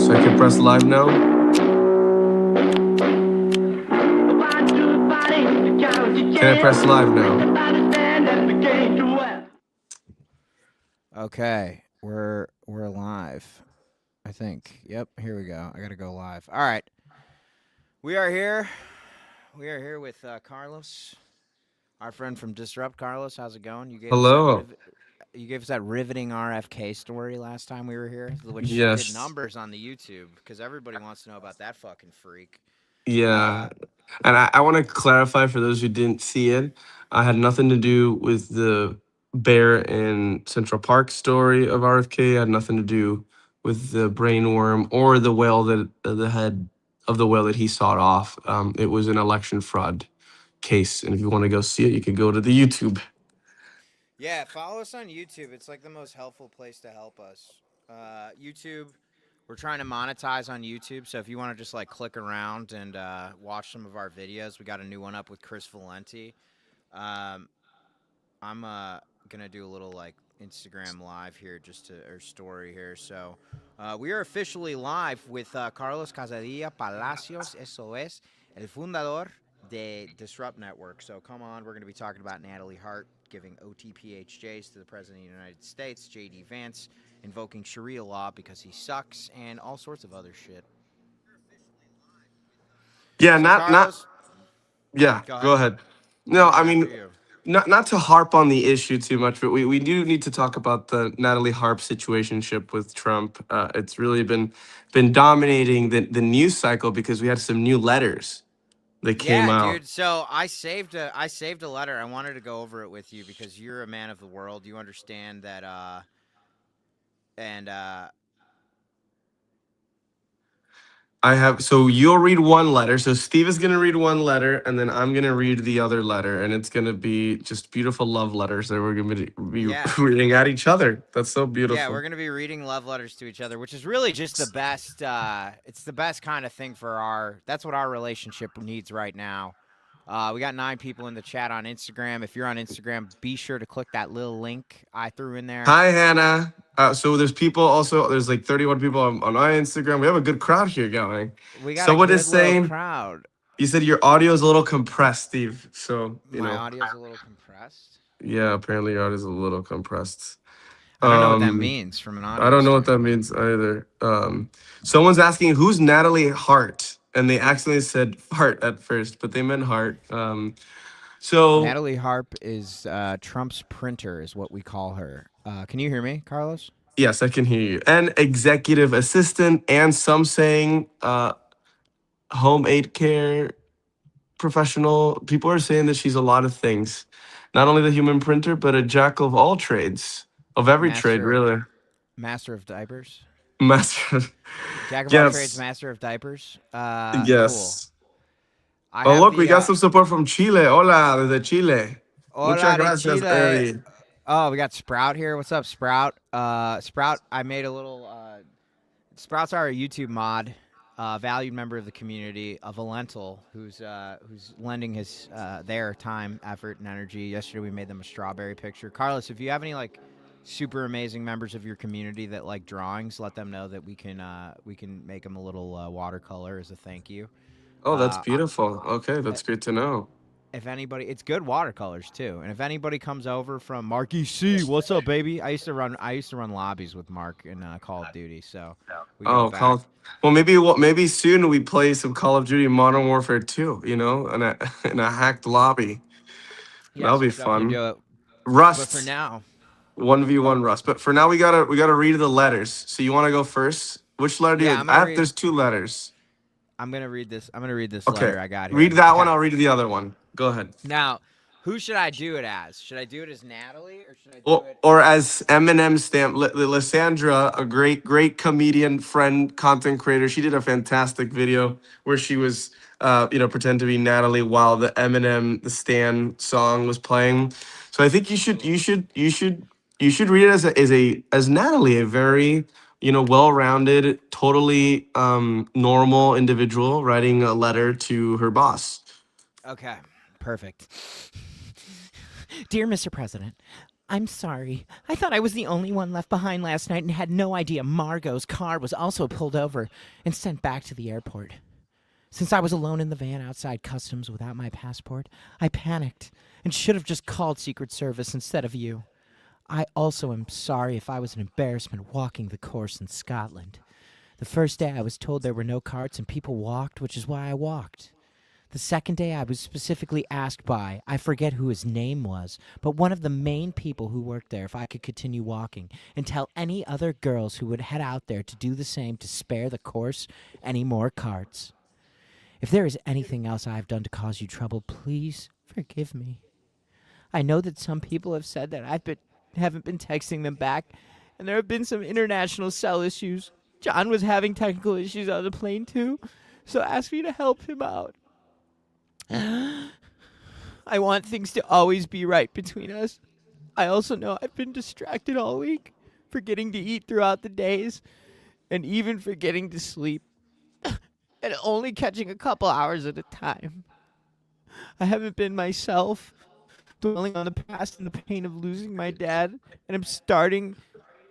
So I can press live now. Can I press live now? Okay, we're live. I think. Yep, here we go. I gotta go live. All right, we are here. We are here with Carlos, our friend from Disrupt. Carlos, how's it going? Hello. You gave us that riveting RFK story last time we were here, which did Yes. numbers on the YouTube because everybody wants to know about that fucking freak. Yeah. And I want to clarify for those who didn't see it. I had nothing to do with the bear in Central Park story of RFK. I had nothing to do with the brain worm or the whale that the head of the whale that he sawed off. It was an election fraud case. And if you want to go see it, you can go to the YouTube. Yeah, follow us on YouTube. It's like the most helpful place to help us. YouTube, we're trying to monetize on YouTube. So if you want to just like click around and watch some of our videos, we got a new one up with Chris Valenti. Um, I'm gonna do a little like Instagram live here, or story here. So we are officially live with Carlos Casadilla Palacios. Eso es el fundador de Disrupt Network. So come on, we're gonna be talking about Natalie Harp giving OTPHJs to the President of the United States, JD Vance invoking Sharia law because he sucks, and all sorts of other shit. Yeah, So Carlos, yeah, go go ahead. ahead. No, No, I after mean, you. not to harp on the issue too much, but we do need to talk about the Natalie Harp situationship with Trump. It's really been dominating the news cycle because we had some new letters that came Yeah, out. dude. So I saved a letter. I wanted to go over it with you because you're a man of the world. You understand that and I have so you'll read one letter. So Steve is gonna read one letter, and then I'm gonna read the other letter, and it's gonna be just beautiful love letters that we're gonna be yeah. reading at each other. That's so Yeah, beautiful. we're going to be reading love letters to each other, which is really just the best it's the best kind of thing for that's what our relationship needs right now. We got 9 people in the chat on Instagram. If you're on Instagram, be sure to click that little link I threw in there. Hi, Hannah. So there's people also. There's like 31 people on our Instagram. We have a good crowd here going. We got a Someone is good little saying crowd. you said your audio is a little compressed, Steve. So My audio's a little compressed. yeah, apparently your audio is a little compressed. I don't know what that Um, means from an I audio don't know what that standpoint. means either. Someone's asking who's Natalie Hart, and they accidentally said fart at first, but they meant heart. So Natalie Harp is Trump's printer, is what we call her. Can you hear me, Carlos? yes, I can hear you. And executive assistant, and some saying home aid care professional. People are saying that she's a lot of things. Not only the human printer, but a jack of all trades, of every trade, Master really. master of diapers. Master. Jack of all trades, Yes. master of diapers. Cool. Yes. I Oh, have look, we the got some support from Chile. Hola, desde Chile. Muchas Hola de gracias, Chile. Eddie. Oh, we got Sprout here. What's up, Sprout? Sprout, I made a little. Sprout's our YouTube mod, valued member of the community, a Valental, who's lending his their time, effort, and energy. Yesterday, we made them a strawberry picture. Carlos, if you have any like super amazing members of your community that like drawings, let them know that we can make them a little watercolor as a thank you. Oh, that's Uh, beautiful. Okay, I, that's great to know. if anybody, it's good watercolors too. And if anybody comes over from Mark EC, what's up, baby? I used to run lobbies with Mark in Call of Duty, so we go Oh, back. maybe soon we play some Call of Duty Modern Warfare 2, in a in a hacked lobby. That'll Yes, be we'll definitely fun. do it. But for Rust, now, one v one oh Rust. But for now, we gotta read the letters. So you want to go first? Which letter do yeah, you? There's 2 letters. I'm gonna read this. I'm gonna read this Okay, letter I got read here. that one. Okay. I'll read the other one. Go ahead. Now, who should I do it as? Should I do it as Natalie or should I do Or, it or as? as Eminem stamp, Lysandra, a great comedian, friend, content creator. She did a fantastic video where she was, pretend to be Natalie while the Stan song was playing. So I think you should read it as Natalie, a very, well-rounded, totally normal individual writing a letter to her boss. Okay, perfect. Dear Mr. President, I'm sorry. I thought I was the only one left behind last night and had no idea Margot's car was also pulled over and sent back to the airport. Since I was alone in the van outside customs without my passport, I panicked and should have just called Secret Service instead of you. I also am sorry if I was an embarrassment walking the course in Scotland. The first day I was told there were no carts and people walked, which is why I walked. The second day I was specifically asked by, I forget who his name was, but one of the main people who worked there if I could continue walking and tell any other girls who would head out there to do the same to spare the course any more carts. If there is anything else I have done to cause you trouble, please forgive me. I know that some people have said that haven't been texting them back, and there have been some international cell issues. John was having technical issues on the plane too, so ask me to help him out. I want things to always be right between us. I also know I've been distracted all week, forgetting to eat throughout the days, and even forgetting to sleep, and only catching a couple hours at a time. I haven't been myself, dwelling on the past and the pain of losing my dad, and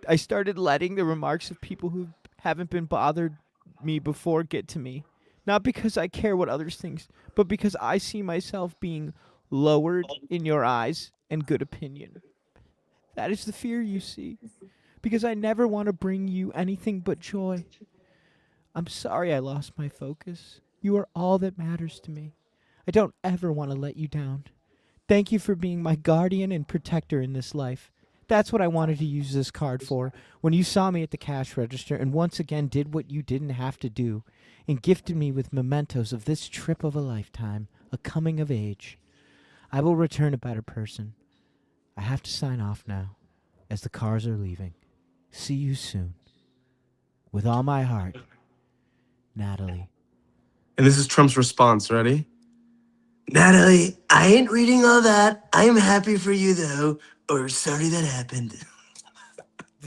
I started letting the remarks of people who haven't been bothered me before get to me. Not because I care what others think, but because I see myself being lowered in your eyes and good opinion. That is the fear you see, because I never want to bring you anything but joy. I'm sorry I lost my focus. You are all that matters to me. I don't ever want to let you down. Thank you for being my guardian and protector in this life. That's what I wanted to use this card for when you saw me at the cash register and once again did what you didn't have to do and gifted me with mementos of this trip of a lifetime, a coming of age. I will return a better person. I have to sign off now as the cars are leaving. See you soon. With all my heart, Natalie. And this is Trump's response. Ready? Natalie, I ain't reading all that. I'm happy for you though, or sorry that happened.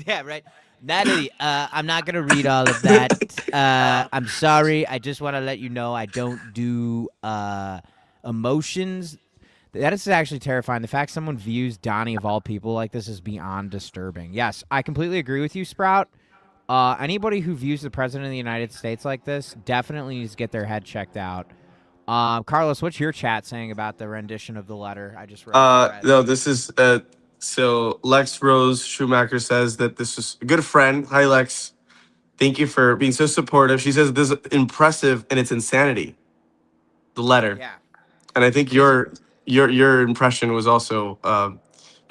Yeah, right. Natalie, I'm not going to read all of that. I'm sorry. I just want to let you know I don't do emotions. That is actually terrifying. The fact someone views Donnie, of all people, like this is beyond disturbing. Yes, I completely agree with you, Sprout. Anybody who views the president of the United States like this definitely needs to get their head checked out. Carlos, what's your chat saying about the rendition of the letter I just read? No, this is so Lex Rose Schumacher says that this is a good friend. Hi Lex. Thank you for being so supportive. She says this is impressive and it's insanity. The letter. Yeah. And I think It is. your impression was also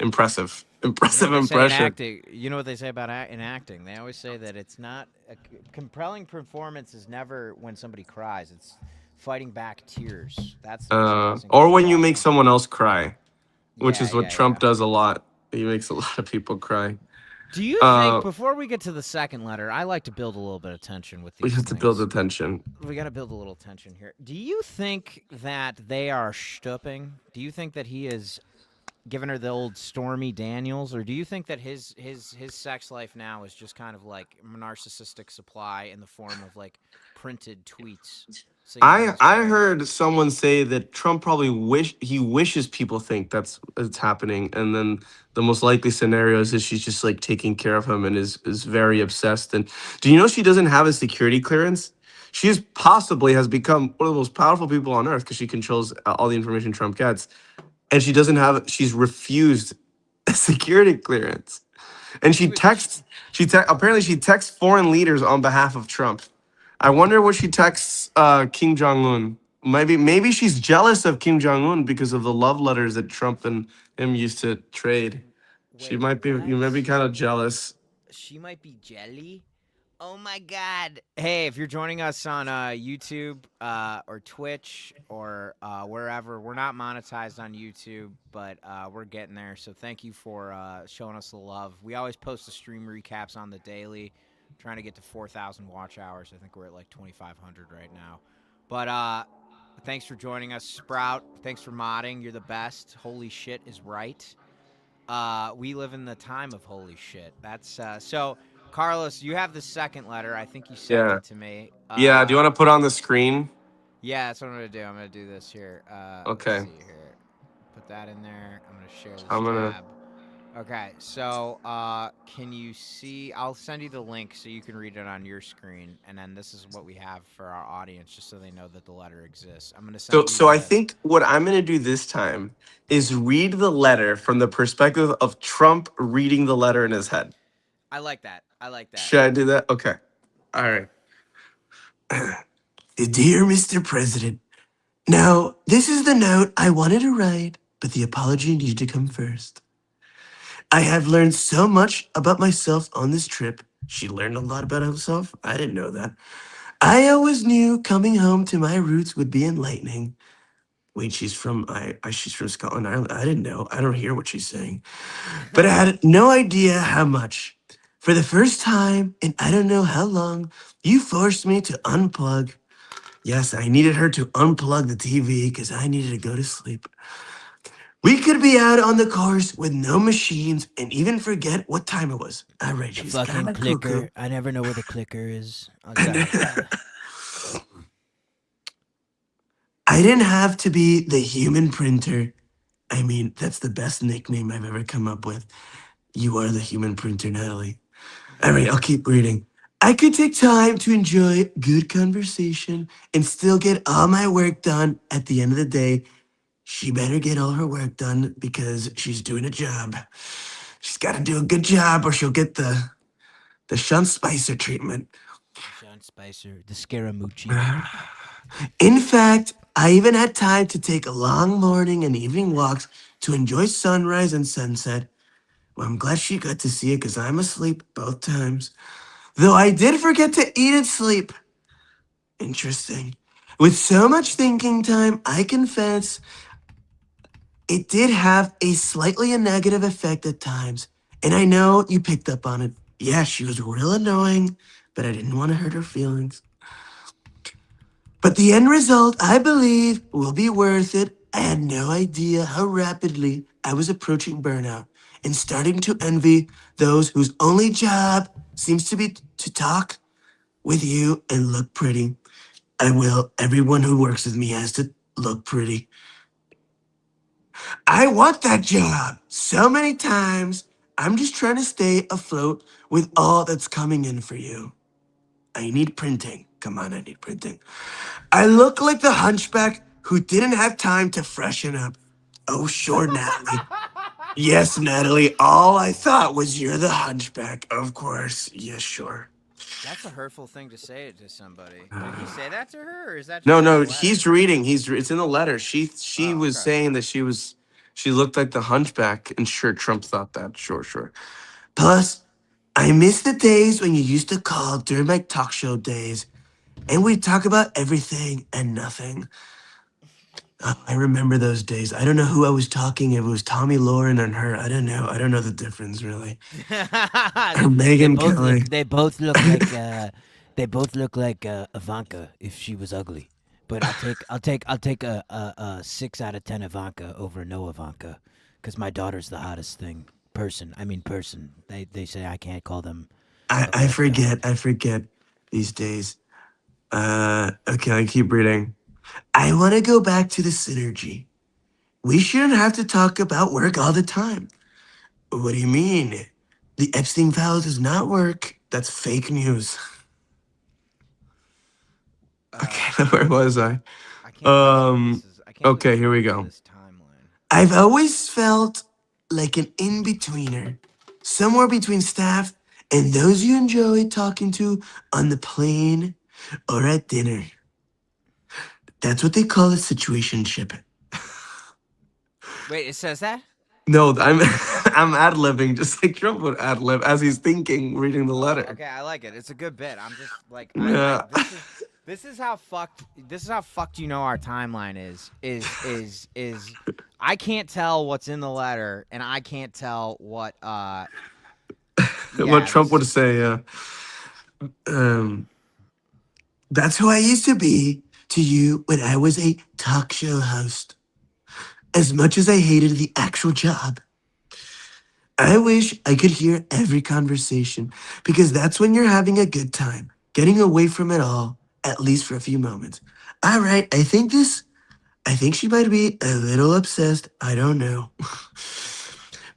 impressive. You know Impressive what they say in impression. acting? You know what they say about in acting? They always say that it's not a compelling performance is never when somebody cries. It's fighting back tears. That's the most amazing Or thing when you about make film. someone else cry, which Yeah, is what yeah, Trump yeah. does a lot. He makes a lot of people cry. Do you think Uh, before we get to the second letter, I like to build a little bit of tension with we these have to build things. attention. We got to build a little tension here. Do you think that they are stooping? Do you think that he is giving her the old Stormy Daniels, or do you think that his sex life now is just kind of like narcissistic supply in the form of like printed tweets singing about his I prayers? heard someone say that Trump probably wishes people think that's it's happening, and then the most likely scenario is that she's just like taking care of him and is very obsessed. And do you know she doesn't have a security clearance? She is possibly has become one of the most powerful people on earth because she controls all the information Trump gets, and she doesn't have. She's refused a security clearance, and She was apparently she texts foreign leaders on behalf of Trump. I wonder what she texts Kim Jong Un. Maybe she's jealous of Kim Jong Un because of the love letters that Trump and him used to trade. She wait, might be. You might be what? kind of jealous. She might be jelly. Oh my God. Hey, if you're joining us on YouTube or Twitch or wherever, we're not monetized on YouTube, but we're getting there. So thank you for showing us the love. We always post the stream recaps on the daily, trying to get to 4,000 watch hours. I think we're at like 2,500 right now. But thanks for joining us, Sprout. Thanks for modding. You're the best. Holy shit is right. We live in the time of holy shit. That's so. Carlos, you have the second letter. I think you sent Yeah. it to me. Yeah. Do you want to put on the screen? Yeah, that's what I'm gonna do. I'm gonna do this here. Let's Okay. see here. Put that in there. I'm gonna share this I'm gonna. tab. Okay, so can you see? I'll send you the link so you can read it on your screen, and then this is what we have for our audience, just so they know that the letter exists. I'm gonna So, send you so I the. think what I'm going to do this time is read the letter from the perspective of Trump reading the letter in his head. I like that. I like that. Should I do that? Okay. All right. Dear Mr. President, now this is the note I wanted to write, but the apology needed to come first. I have learned so much about myself on this trip. She learned a lot about herself. I didn't know that. I always knew coming home to my roots would be enlightening. Wait, she's from Scotland, Ireland. I didn't know. I don't hear what she's saying. But I had no idea how much. For the first time in I don't know how long, you forced me to unplug. Yes, I needed her to unplug the TV because I needed to go to sleep. We could be out on the course with no machines and even forget what time it was. All right, The she's kind fucking of cuckoo. clicker. I never know where the clicker is. Oh, sorry. I didn't have to be the human printer. I mean, that's the best nickname I've ever come up with. You are the human printer, Natalie. All right, I'll keep reading. I could take time to enjoy good conversation and still get all my work done at the end of the day. She better get all her work done because she's doing a job. She's got to do a good job or she'll get the Sean Spicer treatment. Sean Spicer, the Scaramucci. In fact, I even had time to take long morning and evening walks to enjoy sunrise and sunset. Well, I'm glad she got to see it because I'm asleep both times. Though I did forget to eat and sleep. Interesting. With so much thinking time, I confess it did have a slightly a negative effect at times. And I know you picked up on it. Yeah, she was real annoying, but I didn't want to hurt her feelings. But the end result, I believe, will be worth it. I had no idea how rapidly I was approaching burnout and starting to envy those whose only job seems to be to talk with you and look pretty. I will. Everyone who works with me has to look pretty. I want that job so many times. I'm just trying to stay afloat with all that's coming in for you. I need printing. Come on, I need printing. I look like the hunchback who didn't have time to freshen up. Oh, sure, Natalie. Yes, Natalie. All I thought was you're the hunchback. Of course. Yes, sure. That's a hurtful thing to say to somebody. Did he say that to her, or is that No, just in the no, letter? he's reading. It's in the letter. She Oh, was okay. saying that she looked like the hunchback, and sure, Trump thought that. Sure, sure. Plus, I miss the days when you used to call during my talk show days, and we'd talk about everything and nothing. Oh, I remember those days. I don't know who I was talking. If it was Tommy Lauren and her, I don't know. I don't know the difference really. Or they Megan both look. Kelly. They both look like. They both look like Ivanka if she was ugly. But I'll take a 6 out of 10 Ivanka over no Ivanka, because my daughter's the hottest thing. Person. They say I can't call them I Ivanka. forget. I forget these days. Okay, I keep reading. I want to go back to the synergy. We shouldn't have to talk about work all the time. What do you mean? The Epstein file does not work. That's fake news. Uh, Okay, where was I? I can't believe this is. I can't believe Okay, we're here we reading go. this timeline. I've always felt like an in-betweener, somewhere between staff and those you enjoy talking to on the plane or at dinner. That's what they call a situationship. Wait, it says that? No, I'm I'm ad-libbing just like Trump would ad-lib as he's thinking, reading the Oh, letter. okay. I like it. It's a good bit. I'm just like I Yeah. this is how fucked you know our timeline is I can't tell what's in the letter and I can't tell what What yeah, Trump this would is say, yeah. Um, that's who I used to be to you when I was a talk show host. As much as I hated the actual job, I wish I could hear every conversation because that's when you're having a good time, getting away from it all, at least for a few moments. All right, I think she might be a little obsessed. I don't know.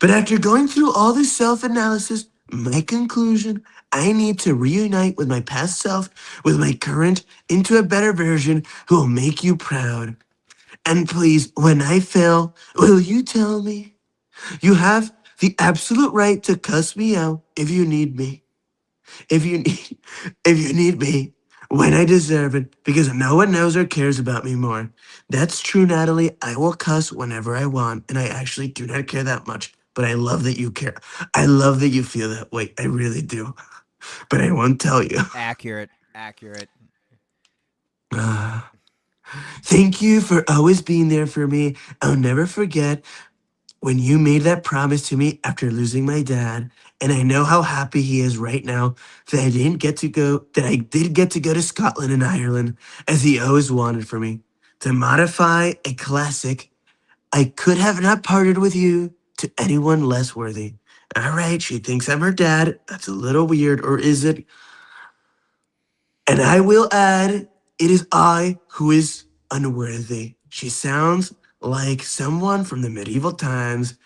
But after going through all this self analysis, my conclusion, I need to reunite with my past self, with my current, into a better version who will make you proud. And please, when I fail, will you tell me? You have the absolute right to cuss me out if you need me. If you need, if you need me, when I deserve it, because no one knows or cares about me more. That's true, Natalie. I will cuss whenever I want, and I actually do not care that much. But I love that you care. I love that you feel that way. I really do. But I won't tell you. Accurate. Accurate. Uh, Thank you for always being there for me. I'll never forget when you made that promise to me after losing my dad, and I know how happy he is right now that I did get to go to Scotland and Ireland as he always wanted for me. To modify a classic, I could have not parted with you to anyone less worthy. All right, she thinks I'm her dad. That's a little weird, or is it? And I will add, it is I who is unworthy. She sounds like someone from the medieval times.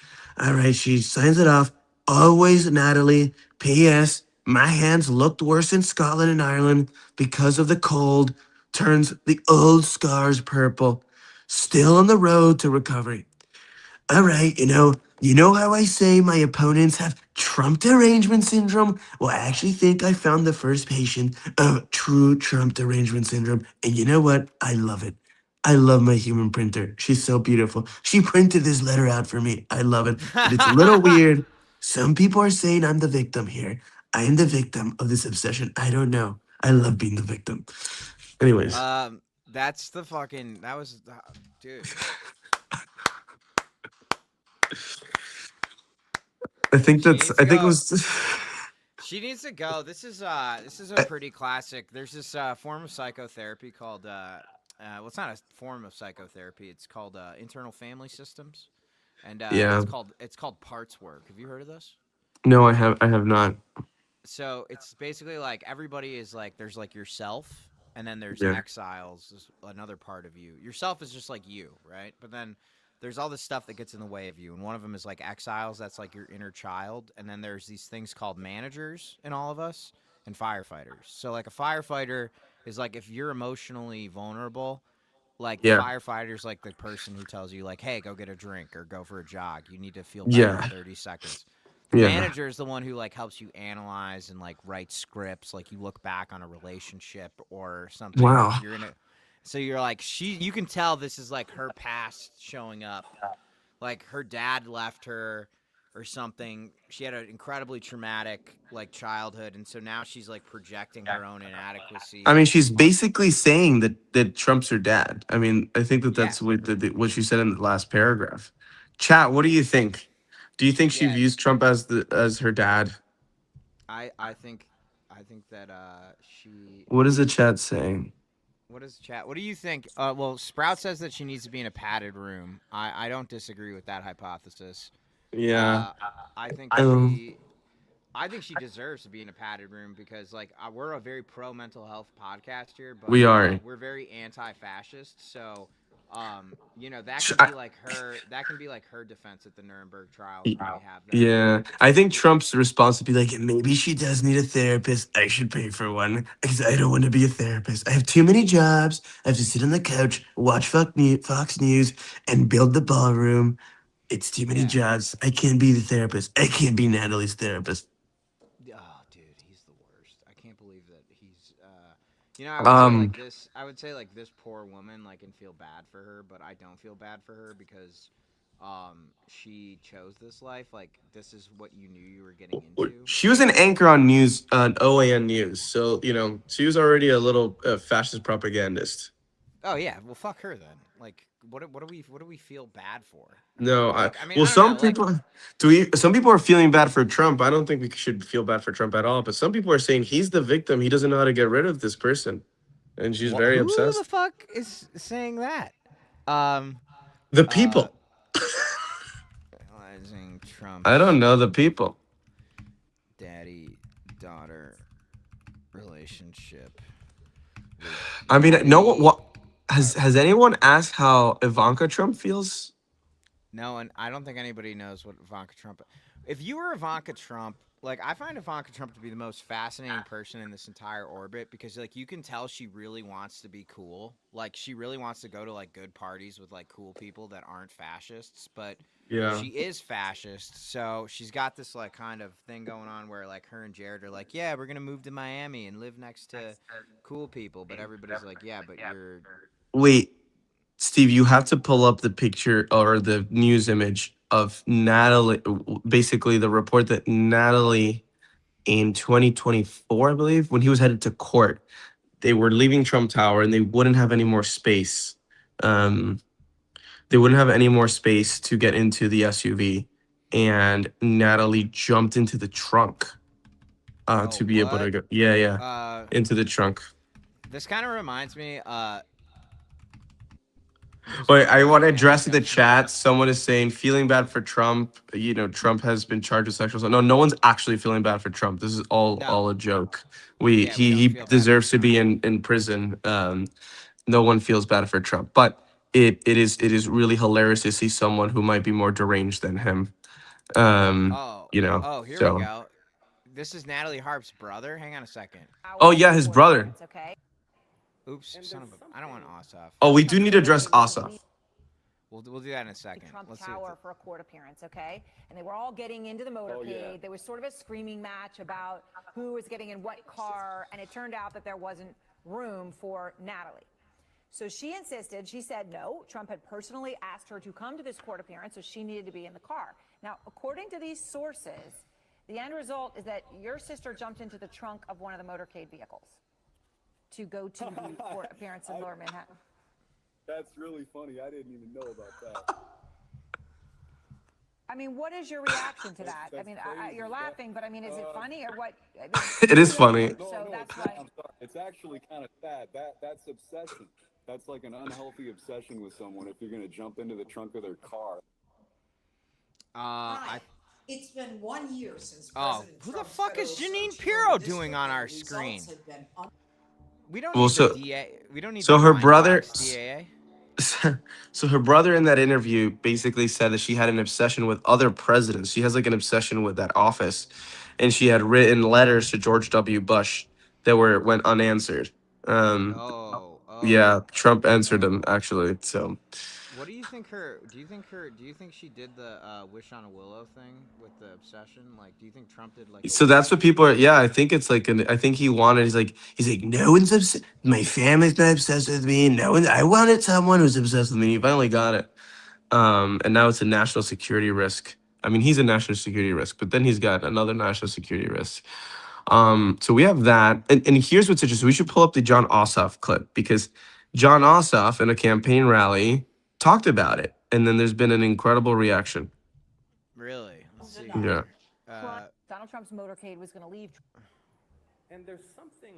All right, she signs it off. Always Natalie. P.S. My hands looked worse in Scotland and Ireland because of the cold. Turns the old scars purple. Still on the road to recovery. All right, you know how I say my opponents have Trump derangement syndrome? Well, I actually think I found the first patient of true Trump derangement syndrome. And you know what? I love it. I love my human printer. She's so beautiful. She printed this letter out for me. I love it. But it's a little weird. Some people are saying I'm the victim here. I am the victim of this obsession. I don't know. I love being the victim. Anyways, That's the fucking. That was, dude. She needs to I think it go. was. She needs to go. This is a pretty classic. There's this form of psychotherapy called well, it's not a form of psychotherapy. It's called internal family systems, and Yeah. it's called parts work. Have you heard of this? No, I have not. So it's basically like everybody is like there's like yourself, and then there's Yeah. exiles, is another part of you. Yourself is just like you, right? But then there's all this stuff that gets in the way of you, and one of them is like exiles. That's like your inner child, and then there's these things called managers in all of us and firefighters. So like a firefighter is like if you're emotionally vulnerable, like the Yeah. firefighter's like the person who tells you like, hey, go get a drink or go for a jog. You need to feel better in Yeah. 30 seconds. The Yeah. manager is the one who like helps you analyze and like write scripts. Like you look back on a relationship or something. Like Wow. you're in a, so you're like you can tell this is like her past showing up. Like her dad left her or something. She had an incredibly traumatic like childhood, and so now she's like projecting her own I inadequacy mean, she's on. basically saying that Trump's her dad. I mean, I think that Yeah, that's what she said in the last paragraph. Chat, what do you think? Do you think she yeah. views Trump as her dad? I think that she. What is the chat saying? What is chat? What do you think? Well, Sprout says that she needs to be in a padded room. I don't disagree with that hypothesis. Yeah. Uh, I think Um, she I think she deserves to be in a padded room because like we're a very pro mental health podcast here, but we are. we're very anti-fascist. So that Sh- can I- be like her defense at the Nuremberg trials y- when they have them. Yeah, I think Trump's response would be like, maybe she does need a therapist. I should pay for one because I don't want to be a therapist. I have too many jobs. I have to sit on the couch, watch Fox News, and build the ballroom. It's too many Yeah. jobs. I can't be the therapist. I can't be Natalie's therapist. Oh, dude, he's the worst. I can't believe that he's. I would say like Um, this. I would say like this poor woman like can feel bad for her, but I don't feel bad for her because, she chose this life. Like this is what you knew you were getting into. she was an anchor on news on OAN News, so she was already a little fascist propagandist. Oh yeah, well fuck her then. Like what do we feel bad for? No, Like I mean well, I don't know. some Like people some people are feeling bad for Trump. I don't think we should feel bad for Trump at all. But some people are saying he's the victim. He doesn't know how to get rid of this person, and she's what? very Who the obsessed. fuck is saying that? Um. The Uh. people. Realizing I Trump's don't know the people. daddy daughter relationship with I mean, no one. Natalie What Harp. has anyone asked how Ivanka Trump feels? No, and I don't think anybody knows what Ivanka Trump. If you were Ivanka Trump, like I find Ivanka Trump to be the most fascinating person in this entire orbit because like you can tell she really wants to be cool. Like she really wants to go to like good parties with like cool people that aren't fascists, but Yeah. she is fascist. So she's got this like kind of thing going on where like her and Jared are like, "Yeah, we're going to move to Miami and live next to cool people." But everybody's like, "Yeah, but you're Wait, Steve, you have to pull up the picture or the news image of Natalie, basically the report that Natalie in 2024, I believe, when he was headed to court, they were leaving Trump Tower and they wouldn't have any more space. Um, they wouldn't have any more space to get into the SUV. And Natalie jumped into the trunk oh, to be able to what?" go. Yeah, yeah, Uh into the trunk. this kind of reminds me just Wait, I before want the to address in the introduction. chat. Someone is saying feeling bad for Trump. You know, Trump has been charged with sexual assault. No, no one's actually feeling bad for Trump. This is No. all a joke. We Yeah, we he don't he feel bad for deserves to Trump. be in prison. No one feels bad for Trump, but it is really hilarious to see someone who might be more deranged than him. Um, Oh, you know. here we So, go. This is Natalie Harp's brother. Hang on a second. oh yeah, his brother. Oops, son of a. I don't want Ossoff. Oh, we do need to address Asaf. We'll do that in a second. Trump Let's see. Tower for a court appearance, okay? And they were all getting into the motorcade. There was sort of a screaming match about who was getting in what car, and it turned out that there wasn't room for Natalie. So she insisted, she said no. Trump had personally asked her to come to this court appearance, so she needed to be in the car. Now, according to these sources, the end result is that your sister jumped into the trunk of one of the motorcade vehicles to go to the court appearance in Lower Manhattan. That's really funny. I didn't even know about that. I mean, what is your reaction to that? I mean, you're laughing, but I mean, is it funny or what? I mean, It is funny. so No, that's it's not. why. I'm sorry. It's actually kind of sad. That's obsession. That's like an unhealthy obsession with someone if you're going to jump into the trunk of their car. I. It's been 1 year since Oh, President who the Trump's fuck is federal Janine search Pirro warrant doing district on our and results screen? have been We don't Well, need the so DA. We don't need so the her blind brother. box DAA. So her brother in that interview basically said that she had an obsession with other presidents. She has like an obsession with that office, and she had written letters to George W. Bush that went unanswered. Um, yeah, Trump answered them actually. So What do you think her? Do you think her? Do you think she did the wish on a willow thing with the obsession? Like, do you think Trump did like a so wish that's on what a people willow? are. Yeah, I think it's like I think he wanted. He's like no one's obsessed. My family's not obsessed with me. No one. I wanted someone who's obsessed with me. He finally got it. And now it's a national security risk. I mean, he's a national security risk, but then he's got another national security risk. So we have that, and here's what's interesting. We should pull up the John Ossoff clip because John Ossoff in a campaign rally talked about it, and then there's been an incredible reaction. Really? Let's see Yeah. here. Donald Trump's motorcade was going to leave. And there's something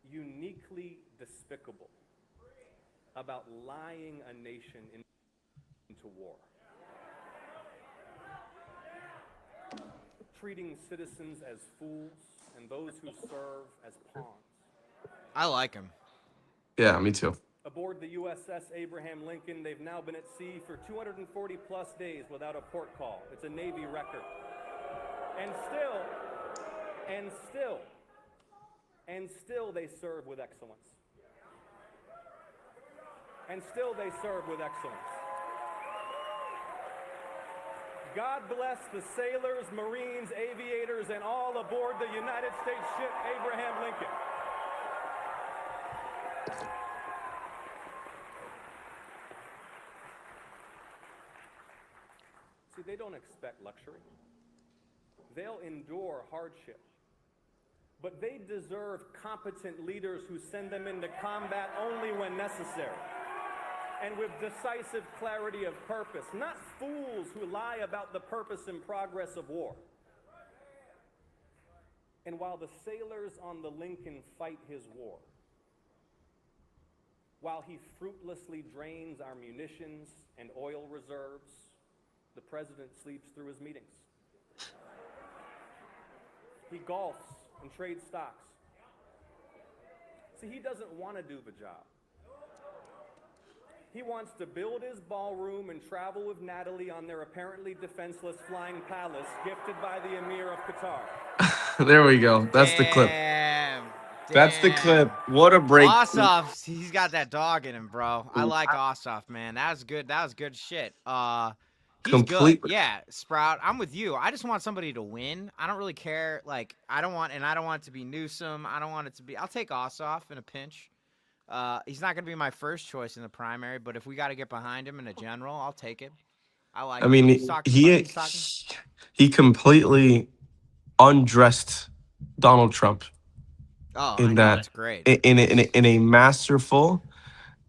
uniquely despicable about lying a nation into war. Treating citizens as fools and those who serve as pawns. I like him. Yeah, me too. Aboard the USS Abraham Lincoln, they've now been at sea for 240 plus days without a port call. It's a Navy record. And still they serve with excellence. And still they serve with excellence. God bless the sailors, Marines, aviators, and all aboard the United States ship Abraham Lincoln. See, they don't expect luxury. They'll endure hardship. But they deserve competent leaders who send them into combat only when necessary, and with decisive clarity of purpose, not fools who lie about the purpose and progress of war. And while the sailors on the Lincoln fight his war, while he fruitlessly drains our munitions and oil reserves, the president sleeps through his meetings. He golfs and trades stocks. See, he doesn't want to do the job. He wants to build his ballroom and travel with Natalie on their apparently defenseless flying palace gifted by the Emir of Qatar. There we go. That's the clip. Damn. That's the clip. Damn. What a break. Ossoff, he's got that dog in him, bro. I like Ossoff, man. That was good. That was good shit. He's good. Yeah, Sprout. I'm with you. I just want somebody to win. I don't really care. Like, I don't want it to be Newsom. I don't want it to be. I'll take Ossoff in a pinch. He's not gonna be my first choice in the primary, but if we got to get behind him in a general, I'll take it. I like. I mean, he completely undressed Donald Trump. Oh, in that, that's great. In a masterful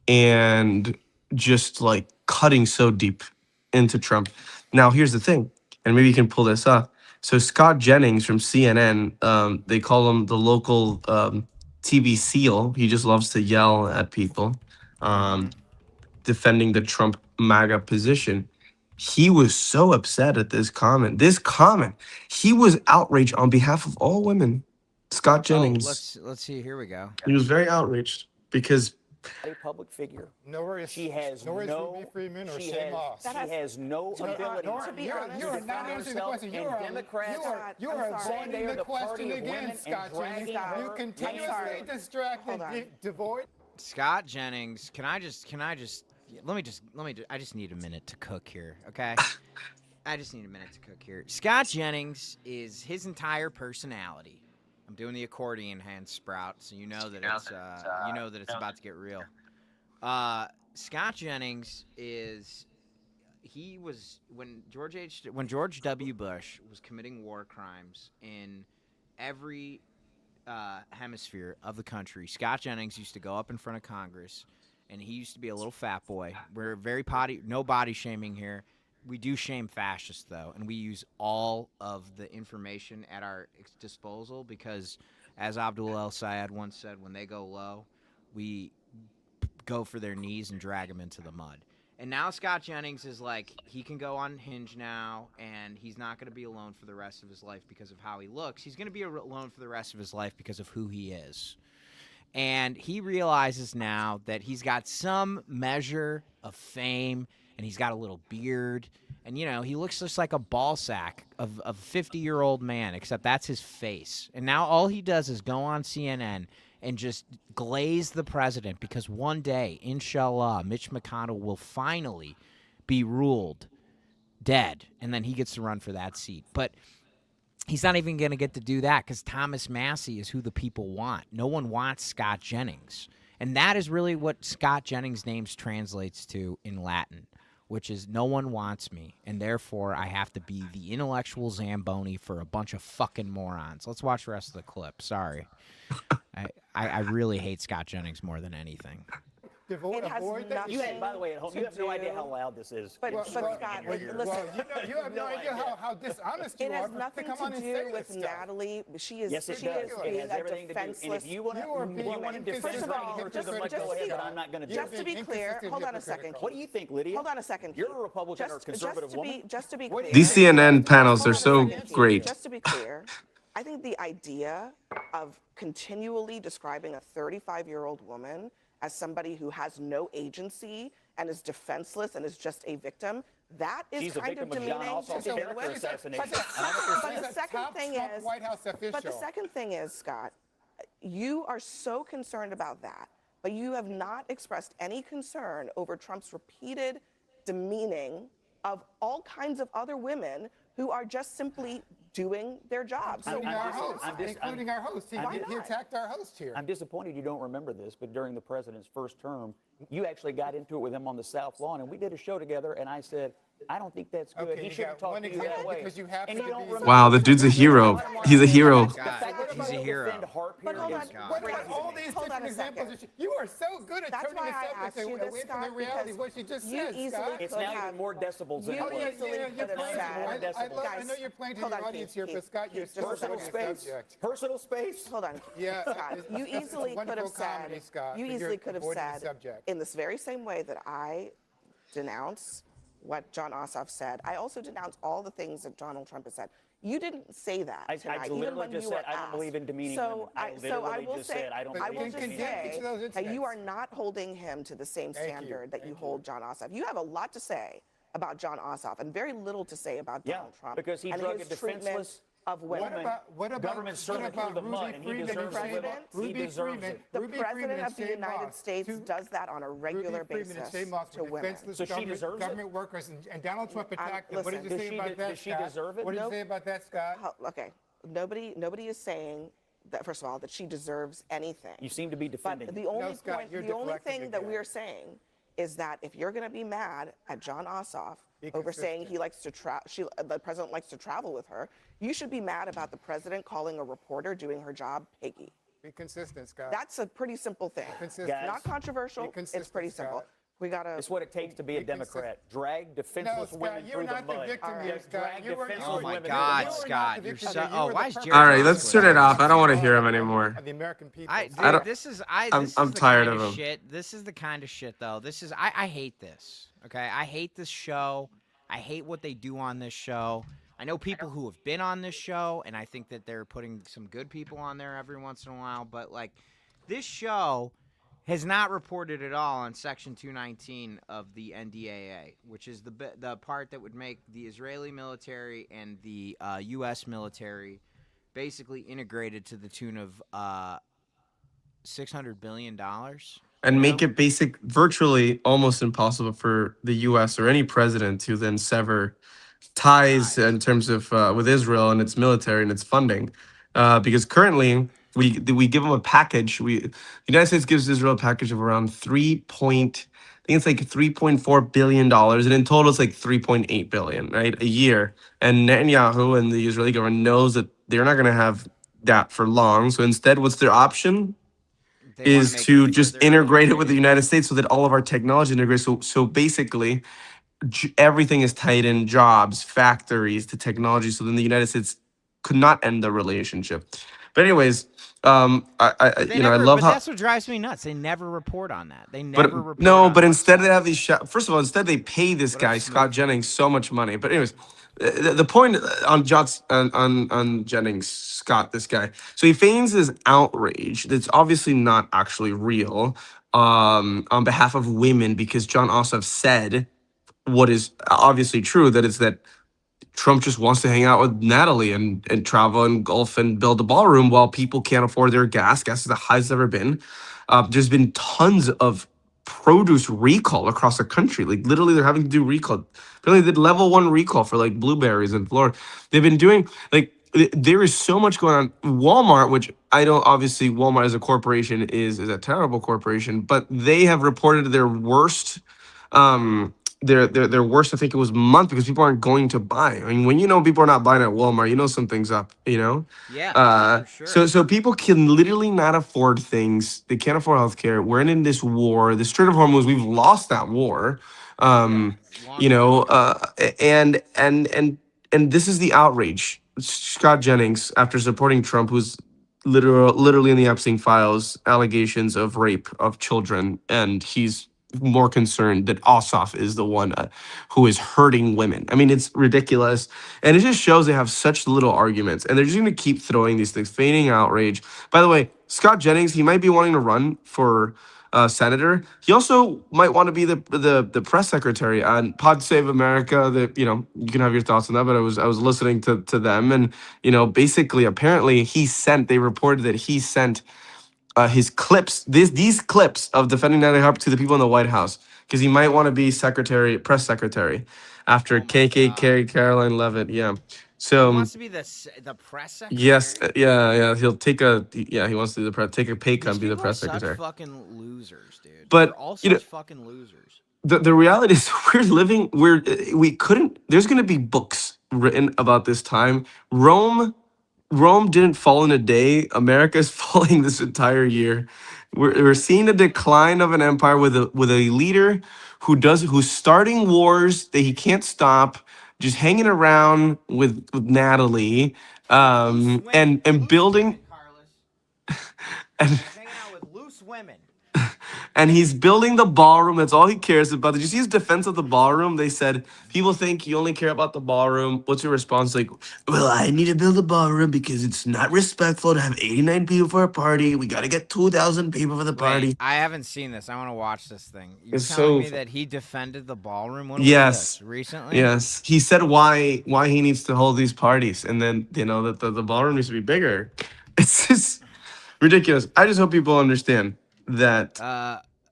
and just like cutting so deep into Trump. Now, here's the thing, and maybe you can pull this up. So Scott Jennings from CNN, they call him the local TV SEAL. He just loves to yell at people, defending the Trump MAGA position. He was so upset at this comment. He was outraged on behalf of all women. Scott Jennings. Oh, let's see. Here we go. He was very outraged because a public figure. She has no ability to defend herself, and Democrats you are avoiding the question again, Scott Jennings. You continuously distracted, devoid. Scott Jennings, can I just I just need a minute to cook here, okay? I just need a minute to cook here. Scott Jennings is his entire personality. I'm doing the accordion hand, Sprout, so you know that it's about to get real. Scott Jennings when George W. Bush was committing war crimes in every hemisphere of the country. Scott Jennings used to go up in front of Congress, and he used to be a little fat boy. We're no body shaming here. We do shame fascists, though, and we use all of the information at our disposal because, as Abdul El-Sayed once said, when they go low, we go for their knees and drag them into the mud. And now Scott Jennings is like, he can go on Hinge now, and he's not going to be alone for the rest of his life because of how he looks. He's going to be alone for the rest of his life because of who he is. And he realizes now that he's got some measure of fame, and he's got a little beard, and, he looks just like a ball sack of a 50-year-old man, except that's his face. And now all he does is go on CNN and just glaze the president because one day, inshallah, Mitch McConnell will finally be ruled dead, and then he gets to run for that seat. But he's not even going to get to do that because Thomas Massie is who the people want. No one wants Scott Jennings. And that is really what Scott Jennings' name translates to in Latin, which is no one wants me, and therefore I have to be the intellectual Zamboni for a bunch of fucking morons. Let's watch the rest of the clip. Sorry. I really hate Scott Jennings more than anything. By the way, at home, you have no idea how loud this is. But Scott, listen. You have no idea how dishonest you are. It has nothing to do with Natalie. She is being a defenseless woman. First of all, I'm not going to do just to be clear, hold on a second. What do you think, Lydia? Hold on a second. You're a Republican or a conservative woman? Just to be clear. these CNN panels are so great. Just to be clear, I think the idea of continually describing a 35-year-old woman as somebody who has no agency and is defenseless and is just a victim, that is kind of demeaning to begin with. But the second thing is, Scott, you are so concerned about that, but you have not expressed any concern over Trump's repeated demeaning of all kinds of other women who are just simply doing their jobs. Including our host. He attacked our host here. I'm disappointed you don't remember this, but during the president's first term, you actually got into it with him on the South Lawn, and we did a show together, and I said, I don't think that's good. Okay, he shouldn't talk to you that way. Because you happen to be Wow, the dude's a hero. He's a hero. He's a hero. But hold on, all these different examples. You are so good at turning the subject away from the reality. What she just said, Scott. It's now even more decibels than it was. I know you're playing to the audience here, but Scott, you're still personal space. Personal space. Hold on. Yeah, Scott, you easily could have said, in this very same way that I denounce what John Ossoff said, I also denounce all the things that Donald Trump has said. You didn't say that I tonight, even literally when just you said were I don't believe in demeaning women. I will say, I will just say that you are not holding him to the same standard that you hold John Ossoff. You have a lot to say about John Ossoff and very little to say about Donald Trump because he and drug his a defenseless of women. What about government servant through the mud, and he deserves it. He deserves it. The president of the United States does that on a regular basis to women. So she deserves government workers, and Donald Trump attacked them. What did you say about that, Does she deserve it? What did you say about that, Scott? Okay, nobody is saying that, first of all, that she deserves anything. You seem to be defending. But the only thing that we are saying is that if you're going to be mad at John Ossoff over saying the president likes to travel with her, you should be mad about the president calling a reporter doing her job piggy. Be consistent, Scott. That's a pretty simple thing. Not controversial. It's pretty simple. It's what it takes to be a Democrat. Drag defenseless women through the mud. Oh my God, Scott! You're so. Oh, why is Jerry? All right, let's turn it off. I don't want to hear him anymore. The American people. I'm tired of him. Shit. This is the kind of shit, though. I hate this. Okay, I hate this show. I hate what they do on this show. I know people who have been on this show, and I think that they're putting some good people on there every once in a while. But like, this show has not reported at all on Section 219 of the NDAA, which is the part that would make the Israeli military and the U.S. military basically integrated to the tune of $600 billion. And make it virtually almost impossible for the U.S. or any president to then sever ties in terms of with Israel and its military and its funding, because currently we give them a package. The United States gives Israel a package of around $3.4 billion, and in total it's like $3.8 billion, right, a year. And Netanyahu and the Israeli government knows that they're not going to have that for long. So instead, what's their option? Is to just integrate it with the United States so that all of our technology integrates. So basically, everything is tied in: jobs, factories, to technology. So then the United States could not end the relationship. But anyways, I love how. That's what drives me nuts. They never report on that. They never report. No, but instead they have these. First of all, instead they pay this guy Scott Jennings so much money. But anyways, the point on Jennings, Scott, this guy. So he feigns his outrage that's obviously not actually real on behalf of women, because John Ossoff said what is obviously true, that it's that Trump just wants to hang out with Natalie and travel and golf and build a ballroom while people can't afford their gas. Gas is the highest it's ever been. There's been tons of produce recall across the country. Like literally they're having to do recall. Apparently they did level 1 recall for like blueberries in Florida. They've been doing like, there is so much going on. Walmart, which I don't, obviously Walmart as a corporation is a terrible corporation, but they have reported their worst their worst, I think it was, month, because people aren't going to buy. I mean, when you know people are not buying at Walmart, you know something's up, you know? Yeah, for sure. So people can literally not afford things. They can't afford healthcare. We're in this war. The Strait of Hormuz, we've lost that war. And this is the outrage. Scott Jennings, after supporting Trump, who's literally in the Epstein files, allegations of rape of children, and he's more concerned that Ossoff is the one who is hurting women. I mean, it's ridiculous. And it just shows they have such little arguments. And they're just going to keep throwing these things, feigning outrage. By the way, Scott Jennings, he might be wanting to run for senator. He also might want to be the press secretary on Pod Save America. That, you know, you can have your thoughts on that, but I was listening to them. And, you know, basically, apparently they reported that he sent his clips, these clips of defending Natalie Harp to the people in the White House, because he might want to be press secretary after Caroline Leavitt. Yeah. So he wants to be the press secretary. Yes. Yeah. He wants to do take a pay cut and be the press secretary. Such fucking losers, dude. But they're all such fucking losers. The reality is there's going to be books written about this time. Rome didn't fall in a day. America is falling this entire year. We're seeing a decline of an empire with a leader who's starting wars that he can't stop, just hanging around with Natalie, and building Carlos. Hanging out with loose women. and he's building the ballroom. That's all he cares about. Did you see his defense of the ballroom? They said, people think you only care about the ballroom. What's your response? Like, well, I need to build a ballroom because it's not respectful to have 89 people for a party. We got to get 2,000 people for the party. Wait, I haven't seen this. I want to watch this thing. You're It's telling so me that he defended the ballroom? When was yes. this? Recently? Yes. He said why he needs to hold these parties, and then that the ballroom needs to be bigger. It's just ridiculous. I just hope people understand that.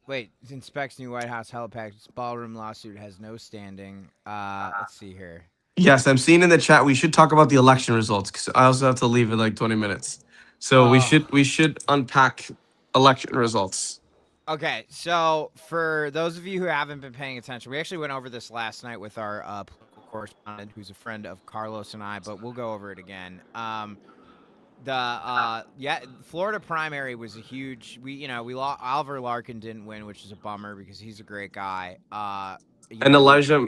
Wait, inspects new White House helipad ballroom lawsuit has no standing. Let's see here. Yes, I'm seeing in the chat we should talk about the election results because I also have to leave in like 20 minutes. So we should unpack election results. Okay, so for those of you who haven't been paying attention, we actually went over this last night with our political correspondent, who's a friend of Carlos and I, but we'll go over it again. Florida primary was a huge. We lost. Oliver Larkin didn't win, which is a bummer because he's a great guy. Elijah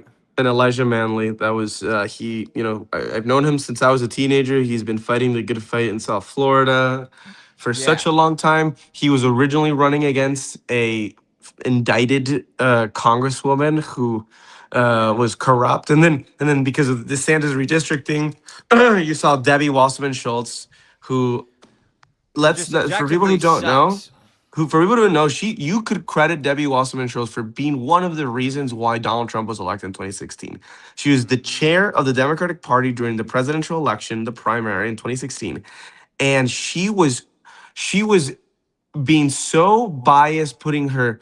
Manley, that was he. I've known him since I was a teenager. He's been fighting the good fight in South Florida for such a long time. He was originally running against a indicted congresswoman who was corrupt, and then because of DeSantis redistricting, you saw Debbie Wasserman Schultz, who for people who don't know. For people who don't know, you could credit Debbie Wasserman Schultz for being one of the reasons why Donald Trump was elected in 2016. She was the chair of the Democratic Party during the presidential election, the primary in 2016, and she was being so biased, putting her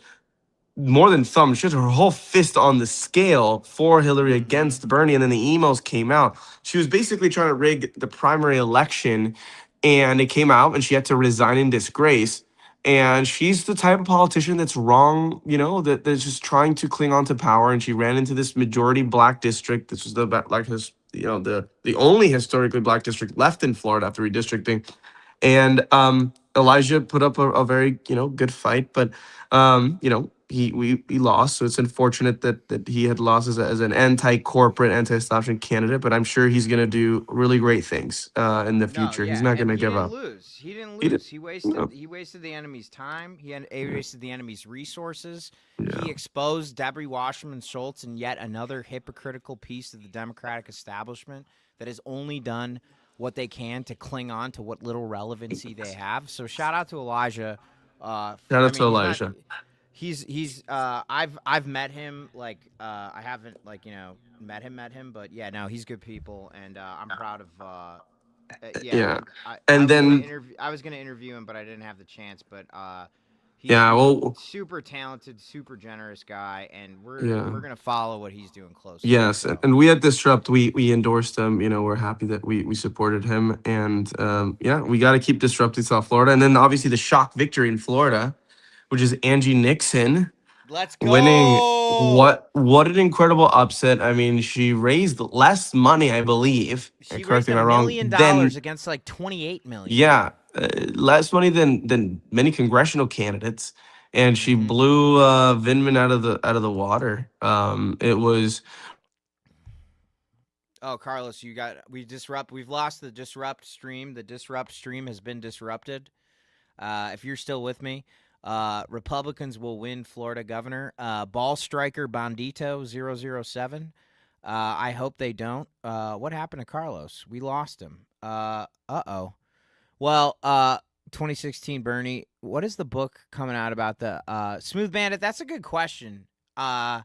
more than thumb, she had her whole fist on the scale for Hillary against Bernie, and then the emails came out. She was basically trying to rig the primary election, and it came out, and she had to resign in disgrace. And she's the type of politician that's wrong, that's just trying to cling on to power. And she ran into this majority black district. This was the only historically black district left in Florida after redistricting. And Elijah put up a very good fight, but he lost. So it's unfortunate that he had lost as an anti-corporate, anti-establishment candidate. But I'm sure he's going to do really great things in the future. He's not going to give up. He didn't lose. He wasted the enemy's time. He wasted the enemy's resources. Yeah. He exposed Debbie Wasserman Schultz and yet another hypocritical piece of the Democratic establishment that has only done what they can to cling on to what little relevancy they have. So shout out to Elijah. Elijah. I've met him. I haven't met him, but yeah, no, he's good people, and I'm proud of. I was gonna interview him, but I didn't have the chance. But he's super talented, super generous guy, and we're gonna follow what he's doing closely. Yes, so. And we at Disrupt, we endorsed him. We're happy that we supported him, and we got to keep disrupting South Florida, and then obviously the shock victory in Florida, which is Angie Nixon. Let's go. Winning. What an incredible upset. I mean, she raised less money, I believe. She raised $1 million against like $28 million. Yeah, less money than many congressional candidates, and she blew Vindman out of the water. It was. Oh, Carlos, we've lost the Disrupt stream. The Disrupt stream has been disrupted. If you're still with me. Republicans will win Florida governor. Ball striker Bandito 007. I hope they don't. What happened to Carlos? We lost him. Uh-oh. Well, 2016 Bernie. What is the book coming out about the Smooth Bandit? That's a good question. I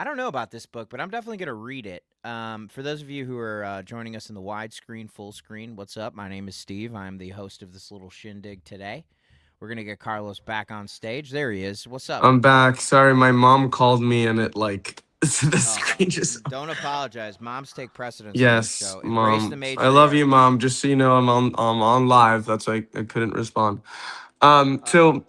don't know about this book, but I'm definitely going to read it. For those of you who are joining us in the widescreen, full screen, what's up? My name is Steve. I'm the host of this little shindig today. We're going to get Carlos back on stage. There he is. What's up? I'm back. Sorry, my mom called me and it the screen just... Don't apologize. Moms take precedence. Yes, on the show. Mom. I love you, Mom. Just so you know, I'm on live. That's why I couldn't respond. So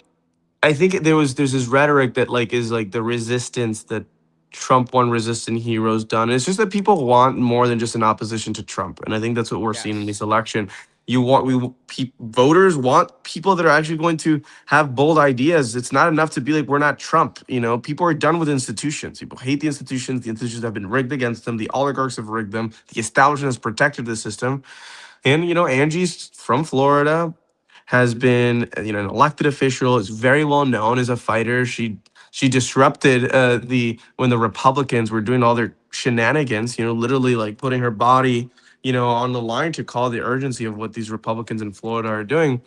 I think there's this rhetoric that is the resistance that Trump won resistant heroes done. It's just that people want more than just an opposition to Trump. And I think that's what we're seeing in this election. Voters want people that are actually going to have bold ideas. It's not enough to be we're not Trump. People are done with institutions. People hate the institutions. The institutions have been rigged against them. The oligarchs have rigged them. The establishment has protected the system. And, Angie's from Florida. has been, an elected official, is very well known as a fighter. She disrupted the when the Republicans were doing all their shenanigans, literally like putting her body, on the line to call the urgency of what these Republicans in Florida are doing.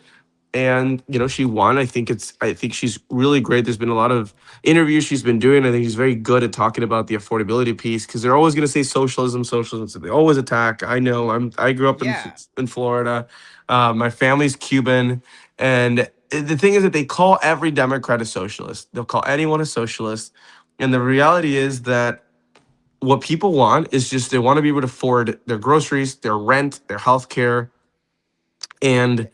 And she won. I think she's really great. There's been a lot of interviews she's been doing. I think she's very good at talking about the affordability piece, because they're always going to say socialism, socialism. So they always attack. I know. I grew up Yeah. in Florida. My family's Cuban, and the thing is that they call every Democrat a socialist. They'll call anyone a socialist, and the reality is that what people want is just they want to be able to afford their groceries, their rent, their health care, and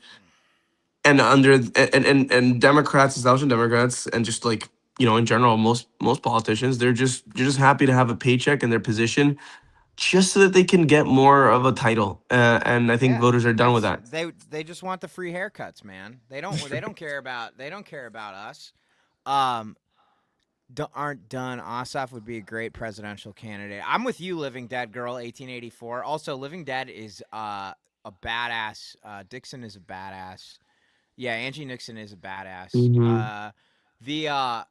and Democrats, establishment Democrats, and just like in general, most politicians, they're just happy to have a paycheck in their position, just so that they can get more of a title. And I think Yeah, voters are done with that's that. they just want the free haircuts, man. They don't care about us. Um, aren't done. Ossoff would be a great presidential candidate. I'm with you, Living Dead Girl, 1884. Also, Living Dead is a badass. Dixon is a badass. Yeah, Angie Nixon is a badass. Hmm. The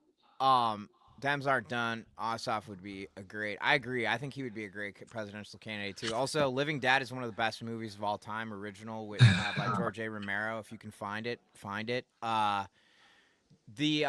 Dems aren't done. Ossoff would be a great. I agree. I think he would be a great presidential candidate too. Also, Living Dead is one of the best movies of all time. Original with by George A. Romero. If you can find it, find it. The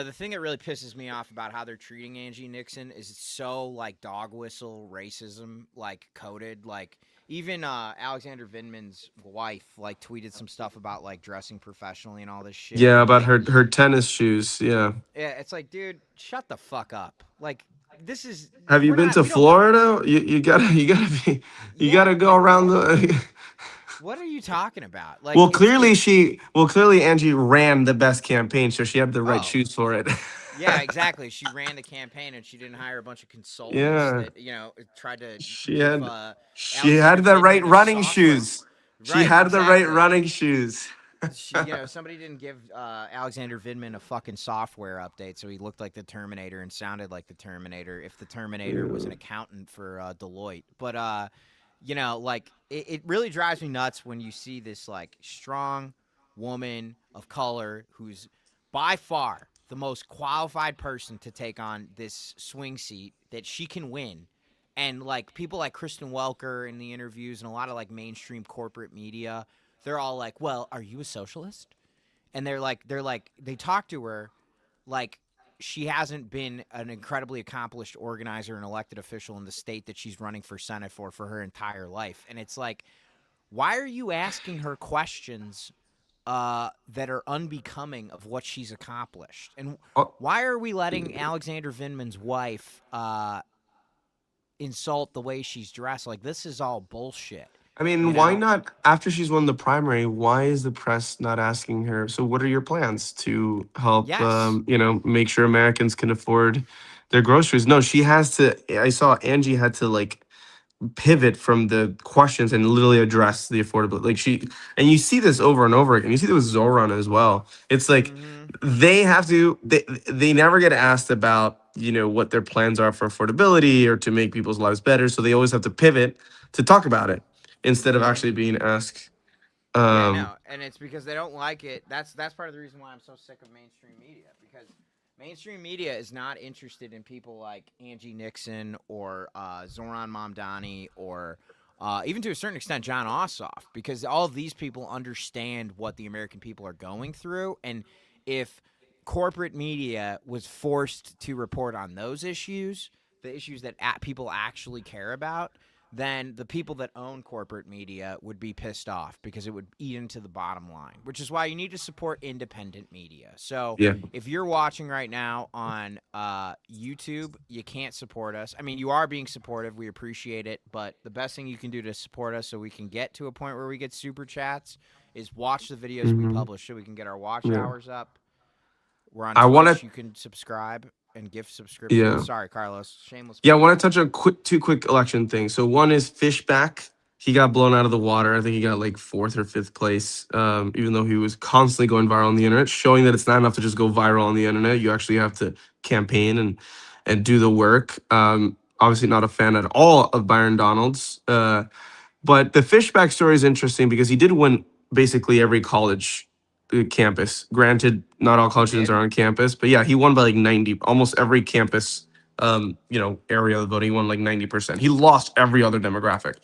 the thing that really pisses me off about how they're treating Angie Nixon is it's so like dog whistle racism like coded. Like even Alexander Vindman's wife like tweeted some stuff about like dressing professionally and all this shit. Yeah, And about like her tennis shoes. Yeah. yeah, it's like, dude, shut the fuck up. Like this is Have you we're been not to we don't Florida? You gotta go around the. what are you talking about? Like Well, it's clearly Angie ran the best campaign, so she had the right oh shoes for it. yeah, exactly. She ran the campaign and she didn't hire a bunch of consultants Yeah, that, tried to she give had she Alexander had the right Vidman a running software. shoes. She Right, had the right exactly. running shoes. Somebody didn't give Alexander Vidman a fucking software update, so he looked like the Terminator and sounded like the Terminator. If the Terminator was an accountant for Deloitte, but like it really drives me nuts when you see this like strong woman of color who's by far the most qualified person to take on this swing seat that she can win. And like people like Kristen Welker in the interviews and a lot of like mainstream corporate media, they're all like, "Well, are you a socialist?" And they talk to her like she hasn't been an incredibly accomplished organizer and elected official in the state that she's running for Senate for her entire life. And it's like, why are you asking her questions that are unbecoming of what she's accomplished? And Oh, why are we letting Alexander Vindman's wife insult the way she's dressed? Like, this is all bullshit, I you mean, why know? not after she's won the primary? Why is the press not asking her? So, what are your plans to help? Yes. Make sure Americans can afford their groceries? No, she has to. I saw Angie had to like pivot from the questions and literally address the affordability. Like and you see this over and over again. You see this with Zoran as well. It's like Mm-hmm. they never get asked about what their plans are for affordability or to make people's lives better. So they always have to pivot to talk about it instead of Mm-hmm. actually being asked. Yeah, Um, no, and it's because they don't like it. That's part of the reason why I'm so sick of mainstream media, because mainstream media is not interested in people like Angie Nixon or Zoran Mamdani or even to a certain extent John Ossoff, because all of these people understand what the American people are going through, and if corporate media was forced to report on those issues, the issues that people actually care about, then the people that own corporate media would be pissed off because it would eat into the bottom line, which is why you need to support independent media. So yeah. if you're watching right now on YouTube, you can't support us. I mean, you are being supportive. We appreciate it. But the best thing you can do to support us so we can get to a point where we get super chats is watch the videos we Hmm. publish so we can get our watch Yeah. hours up. We're on I want Twitch. to. You can subscribe and gift subscriptions. Yeah. Sorry, Carlos. Shameless Yeah, I plug. want to touch on two quick election things. So one is Fishback. He got blown out of the water. I think he got like fourth or fifth place, even though he was constantly going viral on the internet, showing that it's not enough to just go viral on the internet. You actually have to campaign and do the work. Obviously, not a fan at all of Byron Donalds. But the Fishback story is interesting because he did win basically every college campus. Granted, not all college students did? are on campus, but yeah, he won by like 90, almost every campus, area of the voting. He won like 90%. He lost every other demographic,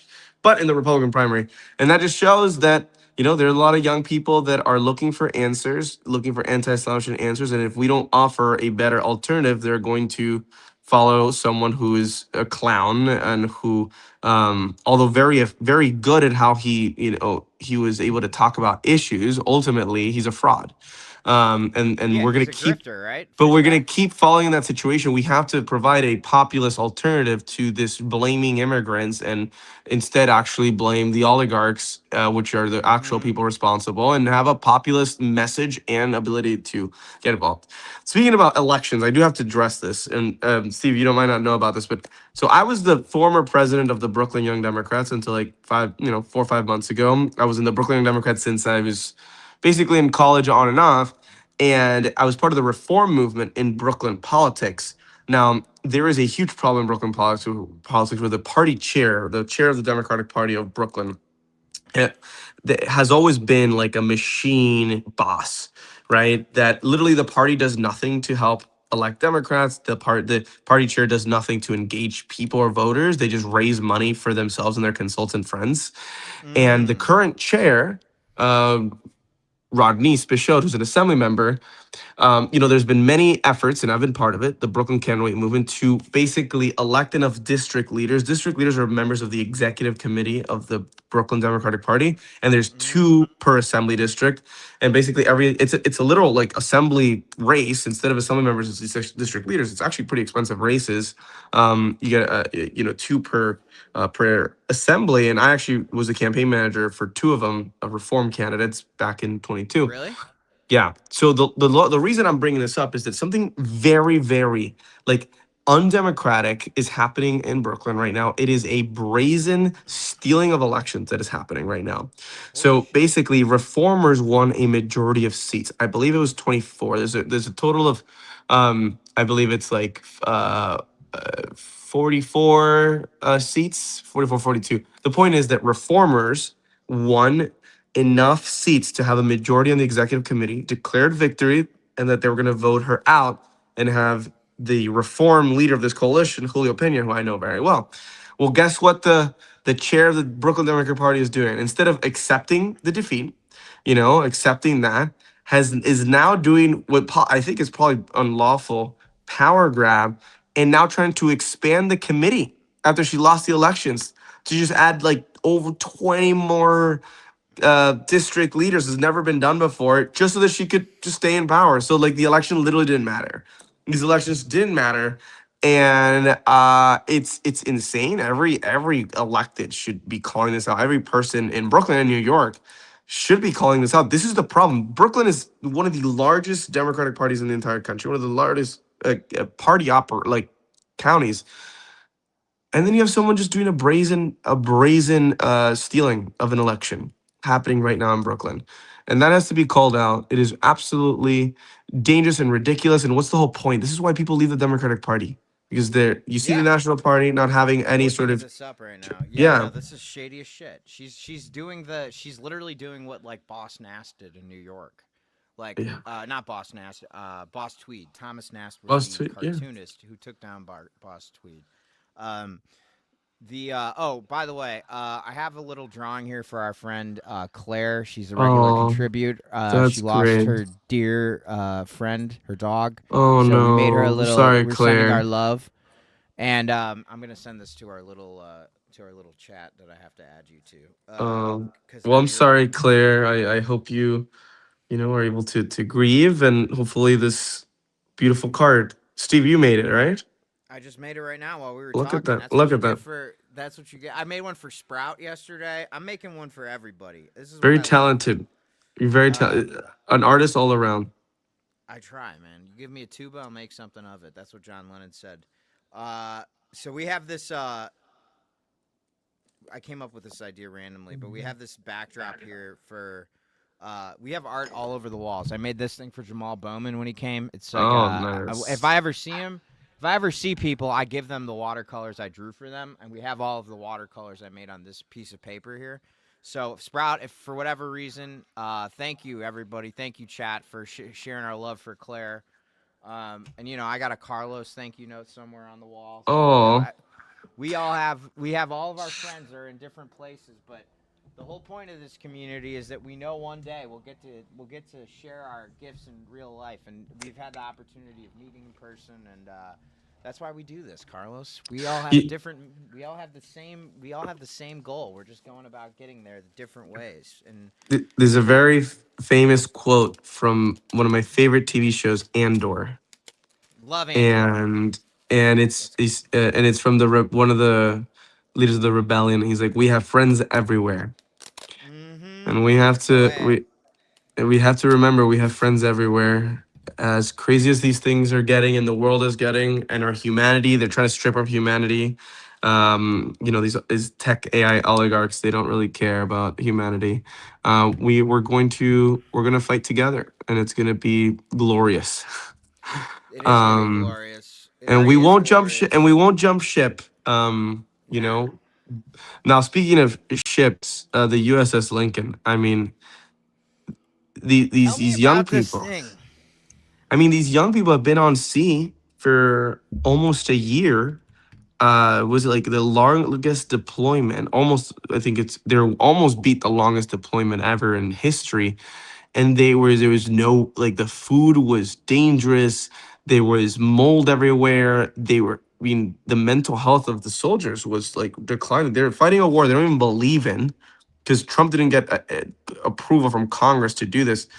but in the Republican primary. And that just shows that, there are a lot of young people that are looking for answers, looking for anti-establishment answers. And if we don't offer a better alternative, they're going to follow someone who is a clown and who, although very good at how he was able to talk about issues, ultimately he's a fraud. And Yeah, we're gonna he's a keep grifter, right? but we're going to keep following that situation. We have to provide a populist alternative to this blaming immigrants and instead actually blame the oligarchs, which are the actual people responsible, and have a populist message and ability to get involved. Speaking about elections, I do have to address this. And Steve, you might not know about this, but so I was the former president of the Brooklyn Young Democrats until like 4 or 5 months ago. I was in the Brooklyn Young Democrats since I was basically in college on and off, and I was part of the reform movement in Brooklyn politics. Now, there is a huge problem in Brooklyn politics where the party chair, the chair of the Democratic Party of Brooklyn, that has always been like a machine boss, right? That literally the party does nothing to help elect Democrats. The party chair does nothing to engage people or voters. They just raise money for themselves and their consultant friends. And the current chair, Rodney Spichot, who's an assembly member, there's been many efforts, and I've been part of it, the Brooklyn Candidate Movement, to basically elect enough district leaders. District leaders are members of the executive committee of the Brooklyn Democratic Party, and there's 2 per assembly district. And basically it's a literal like assembly race. Instead of assembly members, it's district leaders. It's actually pretty expensive races. You get 2 per assembly, and I actually was a campaign manager for 2 of them, of reform candidates back in 22. Really? Yeah. So the reason I'm bringing this up is that something very, very like undemocratic is happening in Brooklyn right now. It is a brazen stealing of elections that is happening right now. So basically, reformers won a majority of seats. I believe it was 24. There's a total of, I believe it's like 44 seats, 44, 42. The point is that reformers won enough seats to have a majority on the executive committee, declared victory, and that they were going to vote her out and have the reform leader of this coalition, Julio Pena, who I know very well. Well, guess what the chair of the Brooklyn Democratic Party is doing? Instead of accepting the defeat, accepting that, is now doing what I think is probably unlawful power grab, and now trying to expand the committee after she lost the elections to just add like over 20 more district leaders. Has never been done before, just so that she could just stay in power. So like the election literally didn't matter. These elections didn't matter, and it's insane. Every elected should be calling this out. Every person in Brooklyn and New York should be calling this out. This is the problem. Brooklyn is one of the largest Democratic parties in the entire country, one of the largest counties. And then you have someone just doing a brazen stealing of an election happening right now in Brooklyn. And that has to be called out. It is absolutely dangerous and ridiculous. And what's the whole point? This is why people leave the Democratic Party. Because you see the National Party not having any sort of this up right now. Yeah. No, this is shady as shit. She's literally doing what like Boss Nass did in New York. Like not Boss Nass, Boss Tweed. Thomas Nass was the cartoonist who took down Boss Tweed. By the way, I have a little drawing here for our friend Claire. She's a regular contributor. She lost her dear friend, her dog. Oh so no! We made her a little. Sorry, we're Claire. sending our love, and I'm gonna send this to our little chat that I have to add you to. Well, I'm sorry, Claire. I hope you are able to grieve, and hopefully this beautiful card. Steve, you made it, right? I just made it right now while we were Look talking. at that. Look at that. That's what you get. I made one for Sprout yesterday. I'm making one for everybody. This is very talented. You're very talented. An artist all around. I try, man. You give me a tuba, I'll make something of it. That's what John Lennon said. So we have this. I came up with this idea randomly, but we have this backdrop here for. We have art all over the walls. I made this thing for Jamal Bowman when he came. It's like nice. If I ever see him. If I ever see people, I give them the watercolors I drew for them, and we have all of the watercolors I made on this piece of paper here. So Sprout, if for whatever reason, thank you everybody, thank you chat for sharing our love for Claire. And I got a Carlos thank you note somewhere on the wall. So Oh, we have all of our friends are in different places, but the whole point of this community is that we know one day we'll get to share our gifts in real life, and we've had the opportunity of meeting in person, and that's why we do this, Carlos. We all have we all have the same goal. We're just going about getting there the different ways. And there's a very famous quote from one of my favorite TV shows, Andor, love Andor. and it's from one of the leaders of the rebellion. He's like, we have friends everywhere, and we have to remember we have friends everywhere. As crazy as these things are getting and the world is getting, and our humanity, they're trying to strip our humanity. These tech AI oligarchs, they don't really care about humanity. We're gonna fight together, and it's gonna be glorious. It is gonna be um, glorious. It and we already is won't jump ship. And glorious. we won't jump ship. Now, speaking of ships, the USS Lincoln. I mean, Tell me these young about this people. thing. I mean, these young people have been on sea for almost a year. Was it like the longest deployment? Almost, I think they're almost beat the longest deployment ever in history. And there was no, like, the food was dangerous. There was mold everywhere. I mean, the mental health of the soldiers was like declining. They're fighting a war they don't even believe in, because Trump didn't get approval from Congress to do this.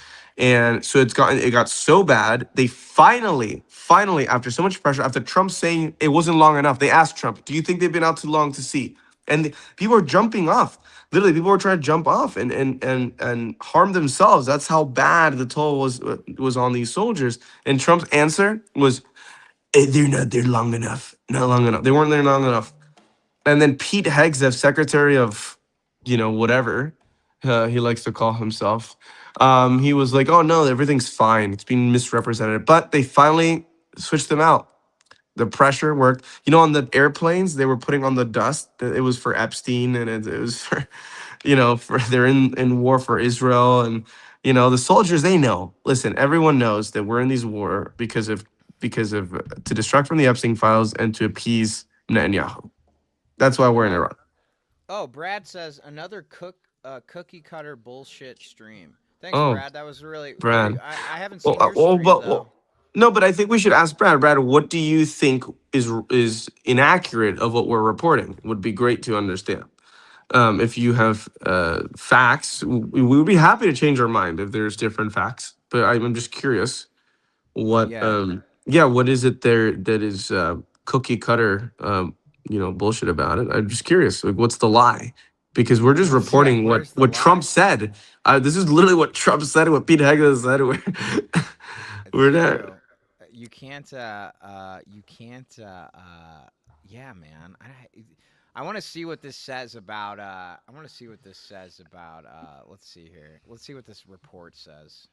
And so it got so bad. They finally, after so much pressure, after Trump saying it wasn't long enough, they asked Trump, do you think they've been out too long to sea? And people are jumping off. Literally, people were trying to jump off and harm themselves. That's how bad the toll was on these soldiers. And Trump's answer was, they're not there long enough. Not long enough. They weren't there long enough. And then Pete Hegseth, Secretary of, whatever he likes to call himself, he was like, oh no, everything's fine. It's being misrepresented. But they finally switched them out. The pressure worked. On the airplanes, they were putting on the dust. It was for Epstein, and it was for, they're in war for Israel. And, the soldiers, they know. Listen, everyone knows that we're in these war because of to distract from the Epstein files and to appease Netanyahu. That's why we're in Iran. Oh, Brad says another cookie cutter bullshit stream. Thanks, Oh, Brad. That was really Brad. I haven't seen your stream though. No, but I think we should ask Brad. Brad, what do you think is inaccurate of what we're reporting? Would be great to understand. If you have facts, we would be happy to change our mind if there's different facts. But I'm just curious, what what is it there that is cookie cutter bullshit about it? I'm just curious, like, what's the lie? Because we're just reporting what Trump said. This is literally what Trump said, what Pete Hegseth said. We're not. You can't yeah, man. I want to see what this says about let's see here. Let's see what this report says.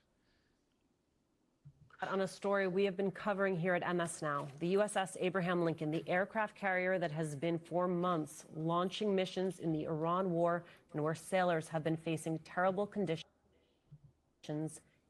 On a story we have been covering here at MS Now, the USS Abraham Lincoln, the aircraft carrier that has been for months launching missions in the Iran war and where sailors have been facing terrible conditions,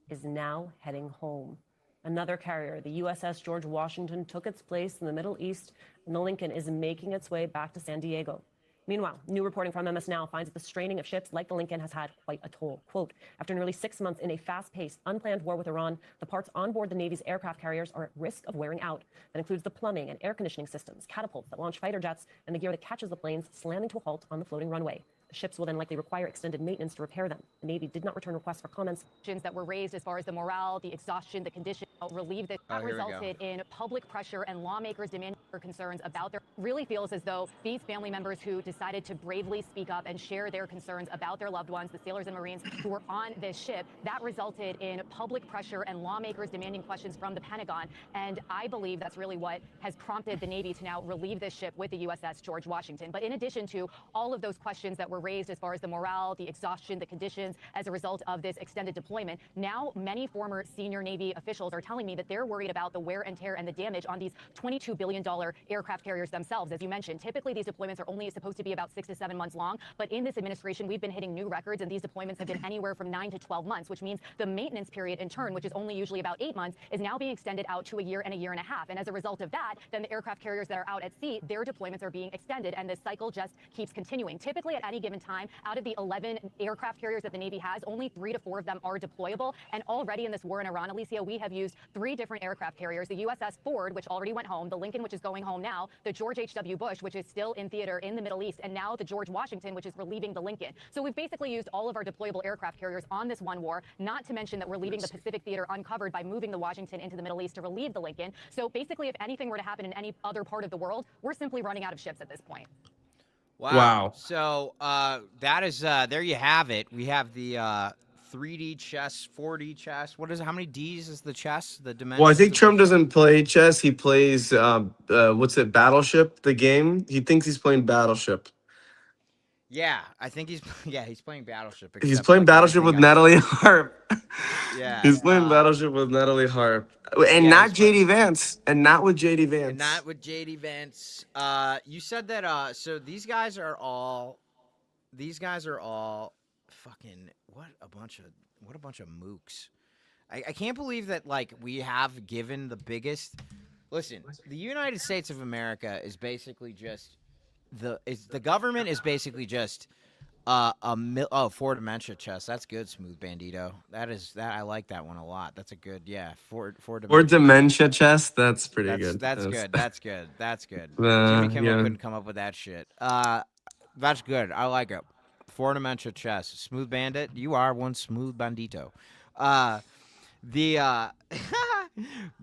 is now heading home. Another carrier, the USS George Washington, took its place in the Middle East, and the Lincoln is making its way back to San Diego. Meanwhile, new reporting from MS Now finds that the straining of ships like the Lincoln has had quite a toll. Quote, after nearly 6 months in a fast-paced, unplanned war with Iran, the parts on board the Navy's aircraft carriers are at risk of wearing out. That includes the plumbing and air conditioning systems, catapults that launch fighter jets, and the gear that catches the planes slamming to a halt on the floating runway. The ships will then likely require extended maintenance to repair them. The Navy did not return requests for comments. That were raised as far as the morale, the exhaustion, the condition, relieve that resulted in public pressure and lawmakers demanding concerns about their really feels as though these family members who decided to bravely speak up and share their concerns about their loved ones, the sailors and Marines who were on this ship, that resulted in public pressure and lawmakers demanding questions from the Pentagon. And I believe that's really what has prompted the Navy to now relieve this ship with the USS George Washington. But in addition to all of those questions that were raised as far as the morale, the exhaustion, the conditions as a result of this extended deployment. Now, many former senior Navy officials are telling me that they're worried about the wear and tear and the damage on these $22 billion aircraft carriers themselves. As you mentioned, typically these deployments are only supposed to be about 6 to 7 months long, but in this administration, we've been hitting new records, and these deployments have been anywhere from 9 to 12 months, which means the maintenance period in turn, which is only usually about 8 months, is now being extended out to a year and a year and a half. And as a result of that, then the aircraft carriers that are out at sea, their deployments are being extended, and this cycle just keeps continuing. Typically, at any given time, out of the 11 aircraft carriers that the Navy has, only 3 to 4 of them are deployable. And already in this war in Iran, Alicia, we have used 3 different aircraft carriers: the USS Ford, which already went home, the Lincoln, which is going home now, the George H.W. Bush, which is still in theater in the Middle East, and now the George Washington, which is relieving the Lincoln. So we've basically used all of our deployable aircraft carriers on this one war, not to mention that we're leaving the Pacific theater uncovered by moving the Washington into the Middle East to relieve the Lincoln. So basically, if anything were to happen in any other part of the world, we're simply running out of ships at this point. Wow. So that is there you have it. We have the 3D chess, 4D chess. What is it? How many Ds is the chess? The dimensions. Well, I think Trump doesn't play chess. He plays what's it? Battleship, the game. He thinks he's playing Battleship. Yeah, I think he's playing Battleship. He's Except, playing like, Battleship with Natalie Harp. Yeah, He's playing Battleship with Natalie Harp, and yeah, not JD Vance, and not with JD Vance, and not with JD Vance. You said that. So these guys are all fucking what a bunch of mooks. I can't believe that, like, we have given the biggest. Listen, the United States of America is basically just the government is basically just for dementia chess. That's good, Smooth Bandito. That I like that one a lot. That's a good for or dementia. dementia chess. That's pretty good. That's good. That's good. That's good. Jimmy Kimmel couldn't come up with that shit. That's good. I like it. For dementia chess. Smooth Bandit, you are one smooth bandito.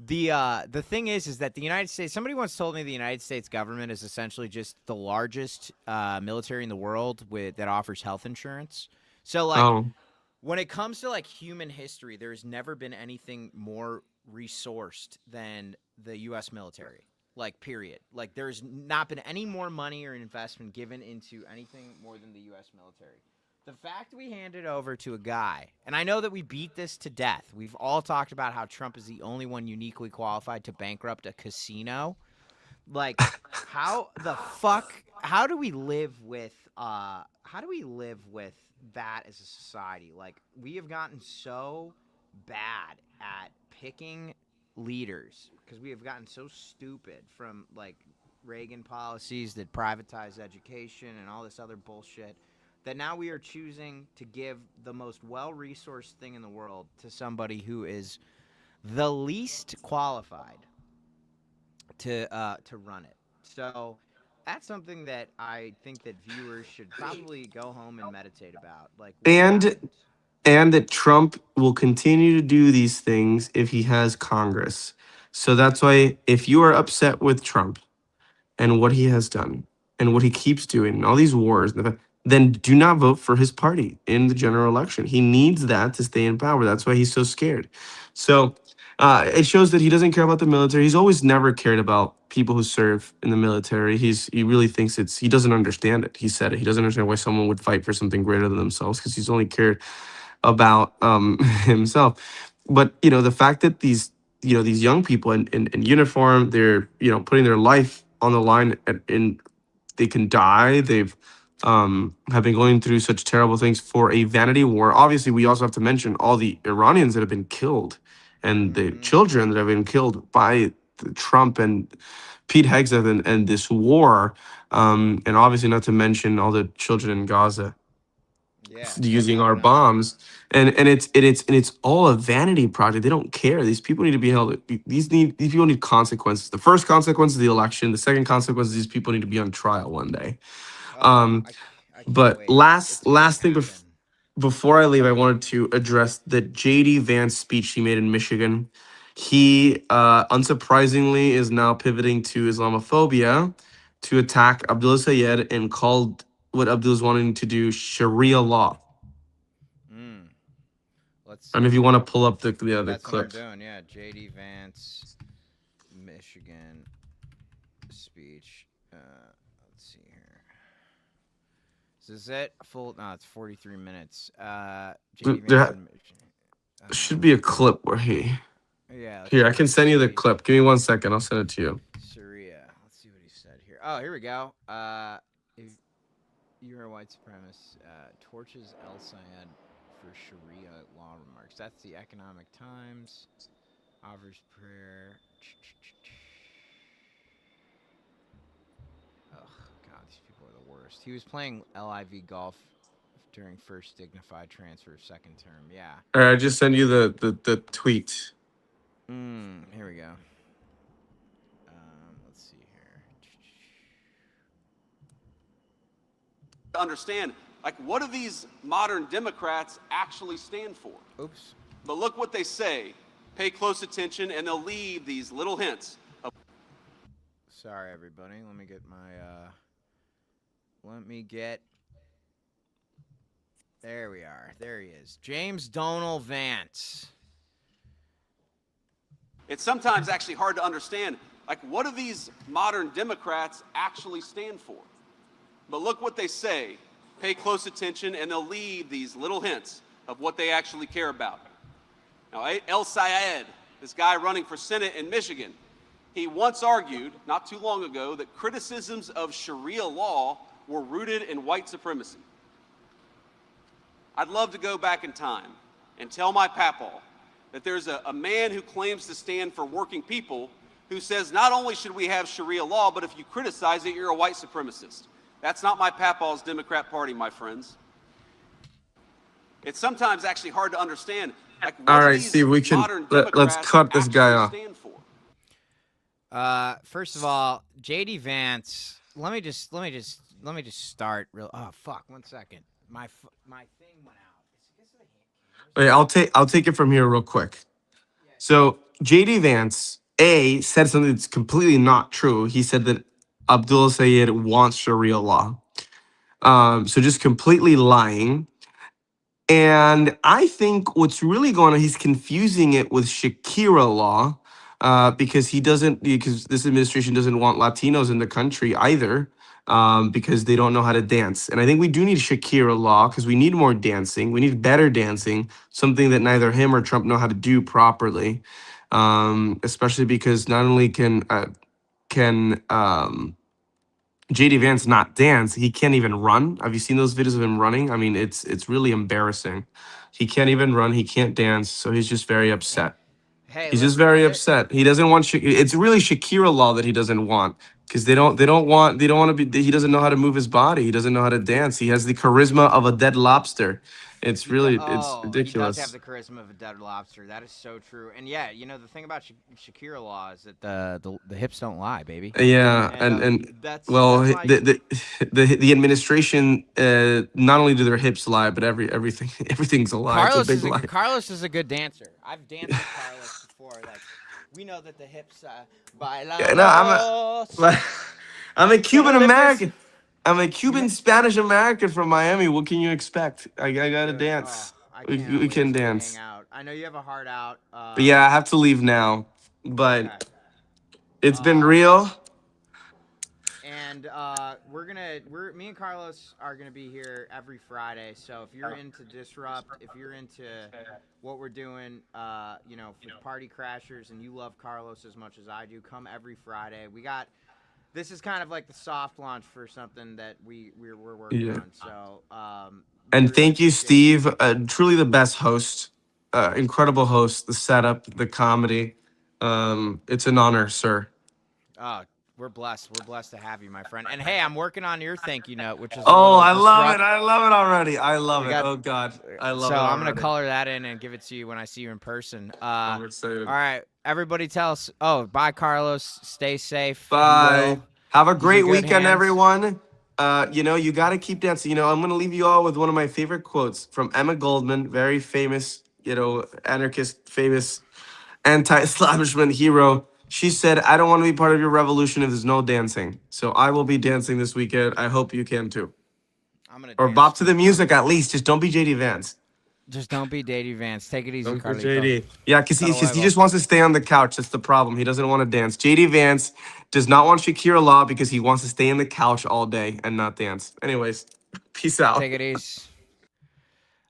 The thing is that the United States. Somebody once told me the United States government is essentially just the largest military in the world that offers health insurance. So, like, when it comes to, like, human history, there's never been anything more resourced than the U.S. military. Like, period. Like, there's not been any more money or investment given into anything more than the U.S. military. The fact we handed over to a guy, and I know that we beat this to death. We've all talked about how Trump is the only one uniquely qualified to bankrupt a casino. Like, how the fuck? How do we live with that as a society? Like, we have gotten so bad at picking leaders because we have gotten so stupid from, like, Reagan policies that privatize education and all this other bullshit, that now we are choosing to give the most well-resourced thing in the world to somebody who is the least qualified to run it. So that's something that I think that viewers should probably go home and meditate about. Like, and that Trump will continue to do these things if he has Congress. So that's why, if you are upset with Trump and what he has done and what he keeps doing and all these wars, then do not vote for his party in the general election. He needs that to stay in power. That's why he's so scared. So it shows that he doesn't care about the military. He's always never cared about people who serve in the military. He really thinks he doesn't understand it. He said it. He doesn't understand why someone would fight for something greater than themselves, because he's only cared about himself. But, the fact that these young people in uniform, they're, putting their life on the line, and they can die. They've have been going through such terrible things for a vanity war. Obviously, we also have to mention all the Iranians that have been killed and the children that have been killed by Trump and Pete Hegseth and this war. And obviously, not to mention all the children in Gaza using our bombs. And it's all a vanity project. They don't care. These people need to be held. These people need consequences. The first consequence is the election. The second consequence is these people need to be on trial one day. But last thing before I leave, I wanted to address the JD Vance speech he made in Michigan. He unsurprisingly is now pivoting to Islamophobia to attack Abdullah Sayed and called what Abdul's wanting to do Sharia law. I mean, if you want to pull up the clip. That's what I'm doing, yeah. JD Vance, Michigan speech. Let's see here. Is this it? Full? No, it's 43 minutes. JD There Vance should be a clip where he. Yeah. Here, I can send you the clip. Give me 1 second. I'll send it to you. Sharia. Let's see what he said here. Oh, here we go. If you're a white supremacist, torches El Sayed for Sharia law remarks. That's the Economic Times. Offers prayer. Oh, God, these people are the worst. He was playing LIV golf during first dignified transfer of second term. Yeah. All right, I just send you the tweet. Here we go. Let's see here. To understand, like, what do these modern Democrats actually stand for? Oops. But look what they say. Pay close attention, and they'll leave these little hints. Sorry, everybody. Let me get my. There we are. There he is. James Donald Vance. It's sometimes actually hard to understand, like, what do these modern Democrats actually stand for? But look what they say. Pay close attention, and they'll leave these little hints of what they actually care about. Now, El Sayed, this guy running for Senate in Michigan, he once argued, not too long ago, that criticisms of Sharia law were rooted in white supremacy. I'd love to go back in time and tell my papaw that there's a man who claims to stand for working people who says not only should we have Sharia law, but if you criticize it, you're a white supremacist. That's not my papaw's Democrat Party, my friends. It's sometimes actually hard to understand. Like, all right, Steve, we can let's cut this guy off. First of all, JD Vance. Let me just start real. Oh fuck! 1 second. My thing went out. Wait, I'll take it from here real quick. So JD Vance said something that's completely not true. He said that Abdullah Sayed wants Sharia law. So just completely lying. And I think what's really going on, he's confusing it with Shakira law, because this administration doesn't want Latinos in the country either, because they don't know how to dance. And I think we do need Shakira law because we need more dancing. We need better dancing, something that neither him or Trump know how to do properly, especially because not only can JD Vance not dance, he can't even run. Have you seen those videos of him running? I mean, it's really embarrassing. He can't even run. He can't dance. So he's just very upset. He's just very upset. He doesn't want. It's really Shakira law that he doesn't want because they don't want to be. He doesn't know how to move his body. He doesn't know how to dance. He has the charisma of a dead lobster. It's really it's ridiculous. He does have the charisma of a dead lobster. That is so true. And yeah, you know the thing about Shakira law is that the hips don't lie, baby. Yeah, and the administration, not only do their hips lie, but everything's a lie. It's a big lie. Carlos is a good dancer. I've danced with Carlos before. Like, we know that the hips I'm a Cuban American. I'm a Cuban Spanish American from Miami. What can you expect? I gotta dance. We can dance. I know you have a heart out. But yeah, I have to leave now. But it's been real. And me and Carlos are gonna be here every Friday. So if you're into Disrupt, if you're into what we're doing, for Party Crashers, and you love Carlos as much as I do, come every Friday. This is kind of like the soft launch for something that we're working on. So, and thank you, Steve. Truly the best host, incredible host. The setup, the comedy. It's an honor, sir. We're blessed. We're blessed to have you, my friend. And hey, I'm working on your thank you note, which is I love it. I love it already. I love it. Oh God, I love it. So I'm gonna color that in and give it to you when I see you in person. I'm excited. All right, everybody, tell us. Oh, bye, Carlos. Stay safe. Bye. Have a great weekend, everyone. You got to keep dancing. I'm going to leave you all with one of my favorite quotes from Emma Goldman, very famous, anarchist, famous anti-establishment hero. She said, I don't want to be part of your revolution if there's no dancing. So I will be dancing this weekend. I hope you can too. Or bop to the music at least. Just don't be JD Vance. Just don't be JD Vance. Take it easy, Carlito. JD. Yeah, because he just wants to stay on the couch. That's the problem. He doesn't want to dance. JD Vance does not want Shakira law because he wants to stay on the couch all day and not dance. Anyways. Peace out. Take it easy.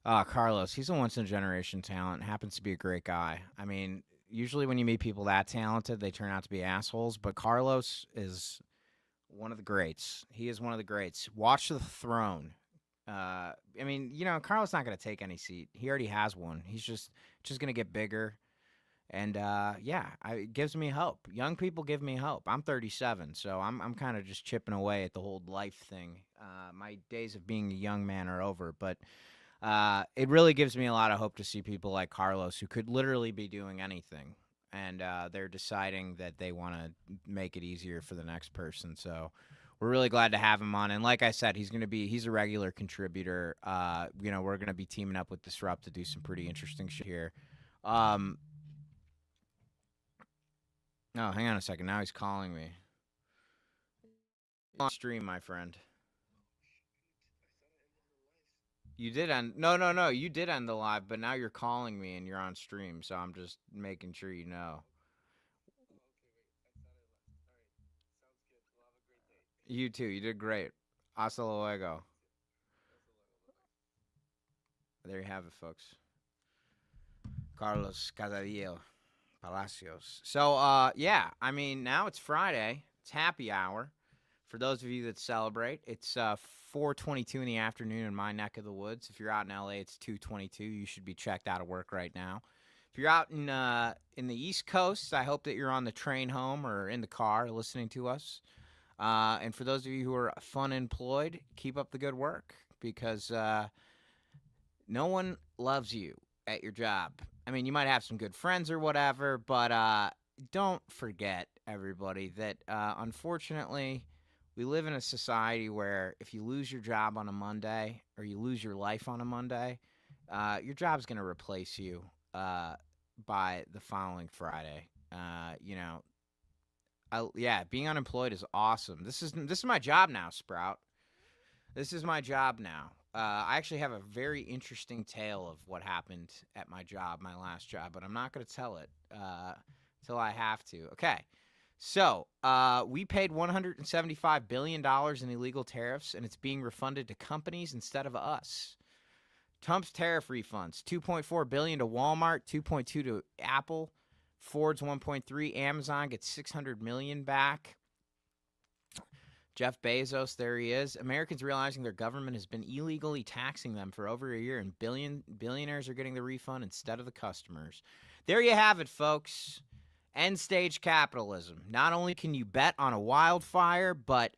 Carlos, he's a once-in-a-generation talent. Happens to be a great guy. I mean, usually when you meet people that talented, they turn out to be assholes. But Carlos is one of the greats. He is one of the greats. Watch The Throne. I mean, you know, Carlos not going to take any seat. He already has one. He's just going to get bigger. And yeah, it gives me hope. Young people give me hope. I'm 37, so I'm kind of just chipping away at the whole life thing. My days of being a young man are over, but it really gives me a lot of hope to see people like Carlos who could literally be doing anything, and they're deciding that they want to make it easier for the next person. So we're really glad to have him on. And like I said, he's a regular contributor. You know, we're gonna be teaming up with Disrupt to do some pretty interesting shit here. Oh, hang on a second. Now he's calling me. On stream, my friend. You did end. No. You did end the live, but now you're calling me and you're on stream, so I'm just making sure you know. You too. You did great. Hasta luego. There you have it, folks. Carlos Casadillo Palacios. So, yeah, I mean, now it's Friday. It's happy hour. For those of you that celebrate, it's 4:22 in the afternoon in my neck of the woods. If you're out in LA, it's 2:22. You should be checked out of work right now. If you're out in the East Coast, I hope that you're on the train home or in the car listening to us. And for those of you who are fun employed, keep up the good work, because no one loves you at your job. I mean, you might have some good friends or whatever, but don't forget, everybody, that unfortunately, we live in a society where if you lose your job on a Monday or you lose your life on a Monday, your job's going to replace you by the following Friday. You know, yeah, being unemployed is awesome. This is my job now, Sprout. This is my job now. I actually have a very interesting tale of what happened at my job, my last job, but I'm not going to tell it till I have to. Okay. So, we paid $175 billion in illegal tariffs, and it's being refunded to companies instead of us. Trump's tariff refunds, $2.4 billion to Walmart, $2.2 to Apple, Ford's $1.3, Amazon gets $600 million back. Jeff Bezos, there he is. Americans realizing their government has been illegally taxing them for over a year, and billionaires are getting the refund instead of the customers. There you have it, folks. End stage capitalism. Not only can you bet on a wildfire, but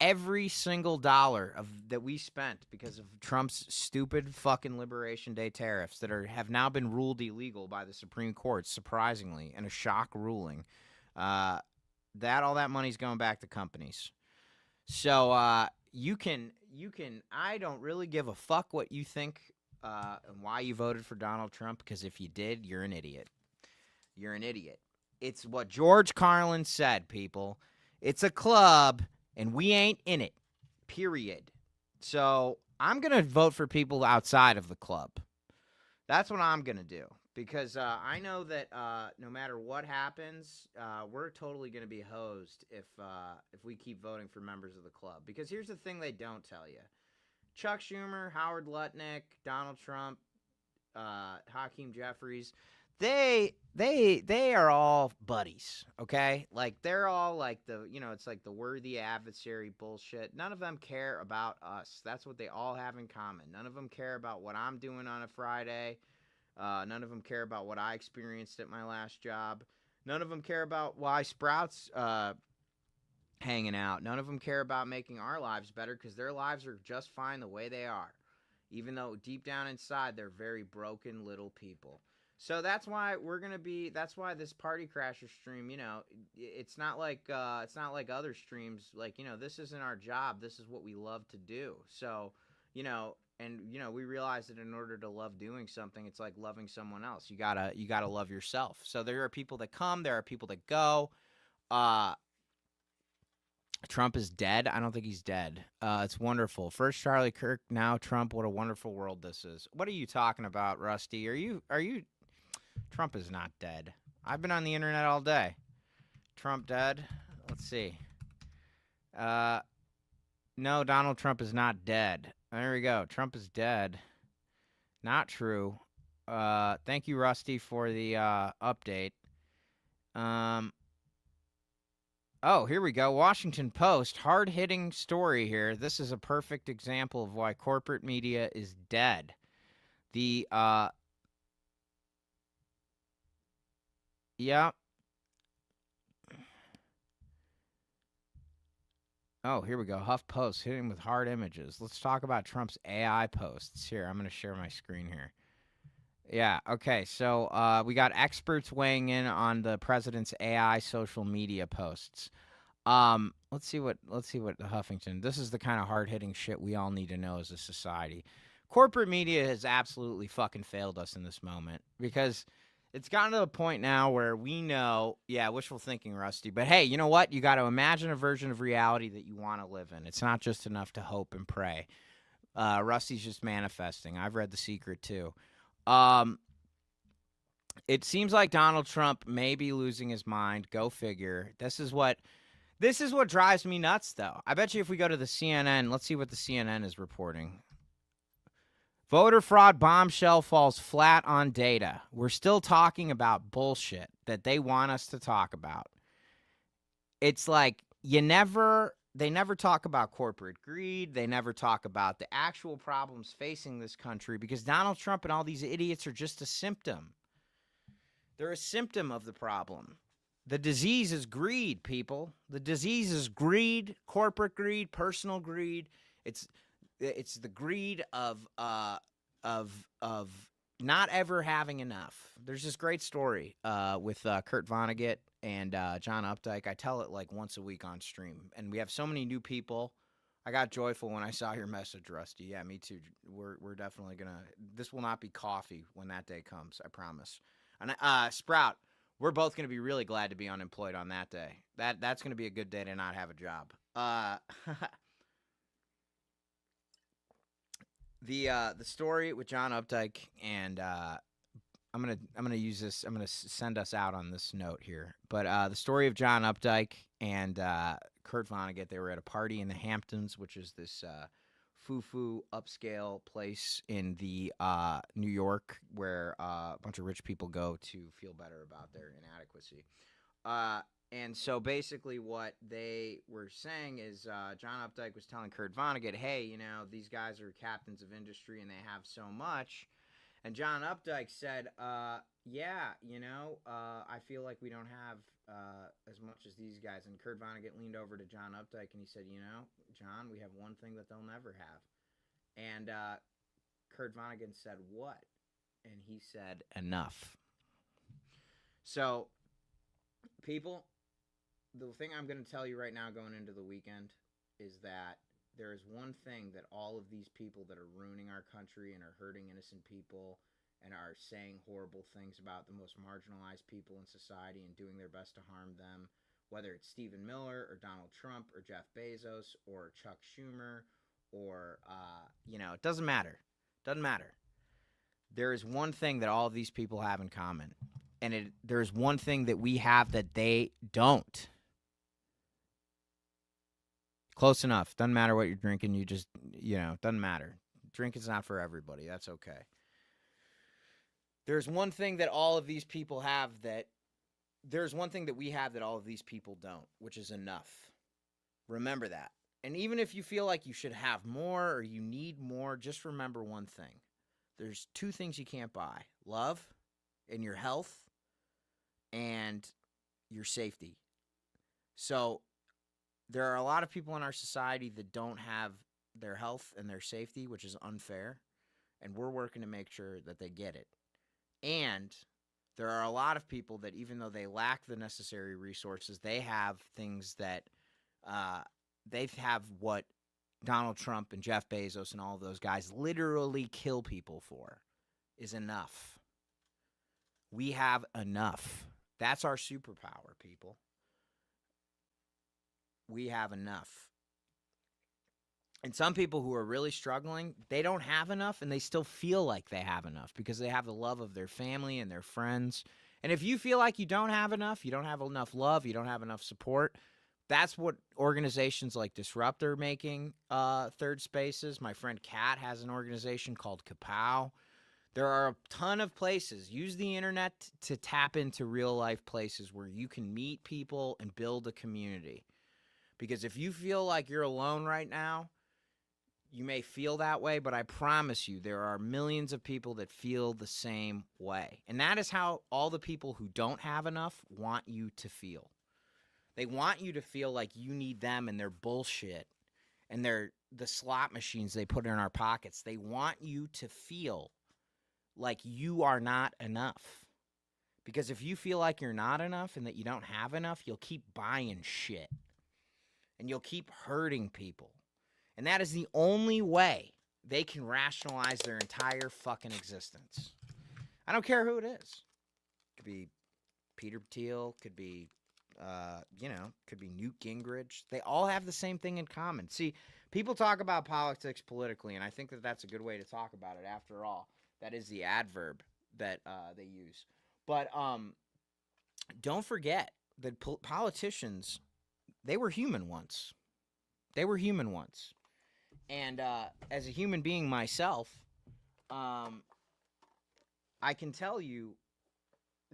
every single dollar that we spent because of Trump's stupid fucking Liberation Day tariffs that have now been ruled illegal by the Supreme Court, surprisingly, in a shock ruling, all that money's going back to companies. So you can. I don't really give a fuck what you think and why you voted for Donald Trump, because if you did, you're an idiot. You're an idiot. It's what George Carlin said, people. It's a club, and we ain't in it, period. So I'm going to vote for people outside of the club. That's what I'm going to do, because I know that no matter what happens, we're totally going to be hosed if we keep voting for members of the club. Because here's the thing they don't tell you. Chuck Schumer, Howard Lutnick, Donald Trump, Hakeem Jeffries, they are all buddies, okay? Like, they're all like it's like the worthy adversary bullshit. None of them care about us. That's what they all have in common. None of them care about what I'm doing on a Friday. None of them care about what I experienced at my last job. None of them care about why Sprout's hanging out. None of them care about making our lives better, because their lives are just fine the way they are, even though deep down inside they're very broken little people. So that's why that's why this Party Crasher stream, it's not like other streams. Like, this isn't our job. This is what we love to do. So, and we realize that in order to love doing something, it's like loving someone else. You gotta love yourself. So there are people that come, there are people that go. Trump is dead. I don't think he's dead. It's wonderful. First Charlie Kirk, now Trump. What a wonderful world this is. What are you talking about, Rusty? Are you? Trump is not dead. I've been on the internet all day. Trump dead? Let's see. No, Donald Trump is not dead. There we go. Trump is dead. Not true. Thank you, Rusty, for the update. Oh, here we go. Washington Post, hard-hitting story here. This is a perfect example of why corporate media is dead. The yeah. Oh, here we go. HuffPost hitting with hard images. Let's talk about Trump's AI posts. Here, I'm going to share my screen here. Yeah, okay. So we got experts weighing in on the president's AI social media posts. Let's see what the Huffington. This is the kind of hard-hitting shit we all need to know as a society. Corporate media has absolutely fucking failed us in this moment because it's gotten to the point now where we know, yeah, wishful thinking, Rusty, but hey, you know what? You got to imagine a version of reality that you want to live in. It's not just enough to hope and pray. Rusty's just manifesting. I've read The Secret too. It seems like Donald Trump may be losing his mind. Go figure. This is what drives me nuts, though. I bet you if we go to the CNN, let's see what the CNN is reporting. Voter fraud bombshell falls flat on data. We're still talking about bullshit that they want us to talk about. It's like they never talk about corporate greed. They never talk about the actual problems facing this country because Donald Trump and all these idiots are just a symptom. They're a symptom of the problem. The disease is greed, people. The disease is greed, corporate greed, personal greed. It's the greed of not ever having enough. There's this great story with Kurt Vonnegut and John Updike. I tell it like once a week on stream, and we have so many new people. I got joyful when I saw your message, Rusty. Yeah, me too. We're definitely gonna. This will not be coffee when that day comes. I promise. And Sprout, we're both gonna be really glad to be unemployed on that day. That's gonna be a good day to not have a job. The story with John Updike and I'm gonna use this. I'm gonna send us out on this note here. But the story of John Updike and Kurt Vonnegut. They were at a party in the Hamptons, which is this foo-foo upscale place in the New York where a bunch of rich people go to feel better about their inadequacy. And so basically what they were saying is John Updike was telling Kurt Vonnegut, hey, you know, these guys are captains of industry and they have so much. And John Updike said, yeah, you know, I feel like we don't have as much as these guys. And Kurt Vonnegut leaned over to John Updike and he said, you know, John, we have one thing that they'll never have. And Kurt Vonnegut said, what? And he said, enough. So, people, the thing I'm going to tell you right now going into the weekend is that there is one thing that all of these people that are ruining our country and are hurting innocent people and are saying horrible things about the most marginalized people in society and doing their best to harm them, whether it's Stephen Miller or Donald Trump or Jeff Bezos or Chuck Schumer or, you know, it doesn't matter. Doesn't matter. There is one thing that all of these people have in common. And there's one thing that we have that they don't. Close enough. Doesn't matter what you're drinking. You just, you know, doesn't matter. Drinking's not for everybody. That's okay. There's one thing that all of these people have that, there's one thing that we have that all of these people don't, which is enough. Remember that. And even if you feel like you should have more or you need more, just remember one thing. There's two things you can't buy. Love and your health and your safety. So there are a lot of people in our society that don't have their health and their safety, which is unfair. And we're working to make sure that they get it. And there are a lot of people that even though they lack the necessary resources, they have things that they have what Donald Trump and Jeff Bezos and all of those guys literally kill people for is enough. We have enough. That's our superpower, people. We have enough. And some people who are really struggling, they don't have enough and they still feel like they have enough because they have the love of their family and their friends. And if you feel like you don't have enough love, you don't have enough support, That's what organizations like Disrupt are making third spaces. My friend Kat has an organization called Kapow. There are a ton of places. Use the internet to tap into real life places where you can meet people and build a community. Because if you feel like you're alone right now, you may feel that way, but I promise you there are millions of people that feel the same way. And that is how all the people who don't have enough want you to feel. They want you to feel like you need them and their bullshit and the slot machines they put in our pockets. They want you to feel like you are not enough. Because if you feel like you're not enough and that you don't have enough, you'll keep buying shit. And you'll keep hurting people. And that is the only way they can rationalize their entire fucking existence. I don't care who it is. Could be Peter Thiel, could be, could be Newt Gingrich. They all have the same thing in common. See, people talk about politics politically, and I think that that's a good way to talk about it. After all, that is the adverb that they use. But don't forget that politicians, they were human once. They were human once. And as a human being myself, I can tell you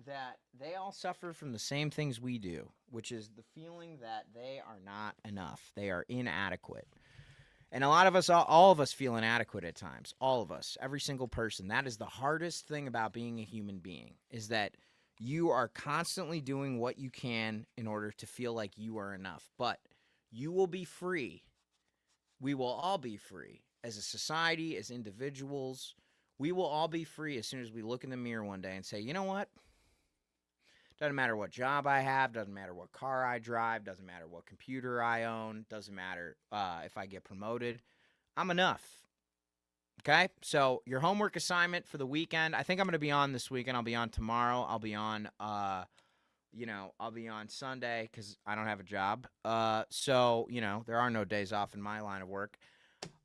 that they all suffer from the same things we do, which is the feeling that they are not enough. They are inadequate. And a lot of us, all of us feel inadequate at times. All of us, every single person. That is the hardest thing about being a human being, is that you are constantly doing what you can in order to feel like you are enough. But you will be free. We will all be free as a society, as individuals. We will all be free as soon as we look in the mirror one day and say, you know what? Doesn't matter what job I have, doesn't matter what car I drive, doesn't matter what computer I own, doesn't matter if I get promoted. I'm enough. Okay? So your homework assignment for the weekend, I think I'm going to be on this weekend. I'll be on tomorrow. I'll be on, I'll be on Sunday because I don't have a job. So, there are no days off in my line of work.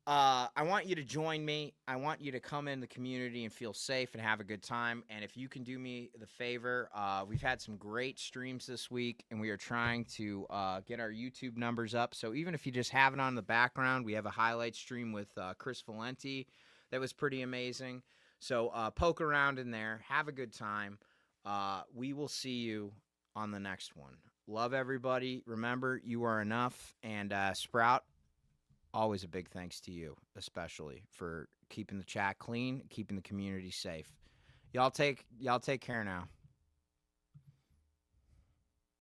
I want you to join me. I want you to come in the community and feel safe and have a good time. And if you can do me the favor, we've had some great streams this week, and we are trying to get our YouTube numbers up. So even if you just have it on the background, we have a highlight stream with Chris Valenti that was pretty amazing. So poke around in there. Have a good time. We will see you on the next one. Love everybody. Remember, you are enough. And Sprout, always a big thanks to you, especially for keeping the chat clean, keeping the community safe. Y'all take care now.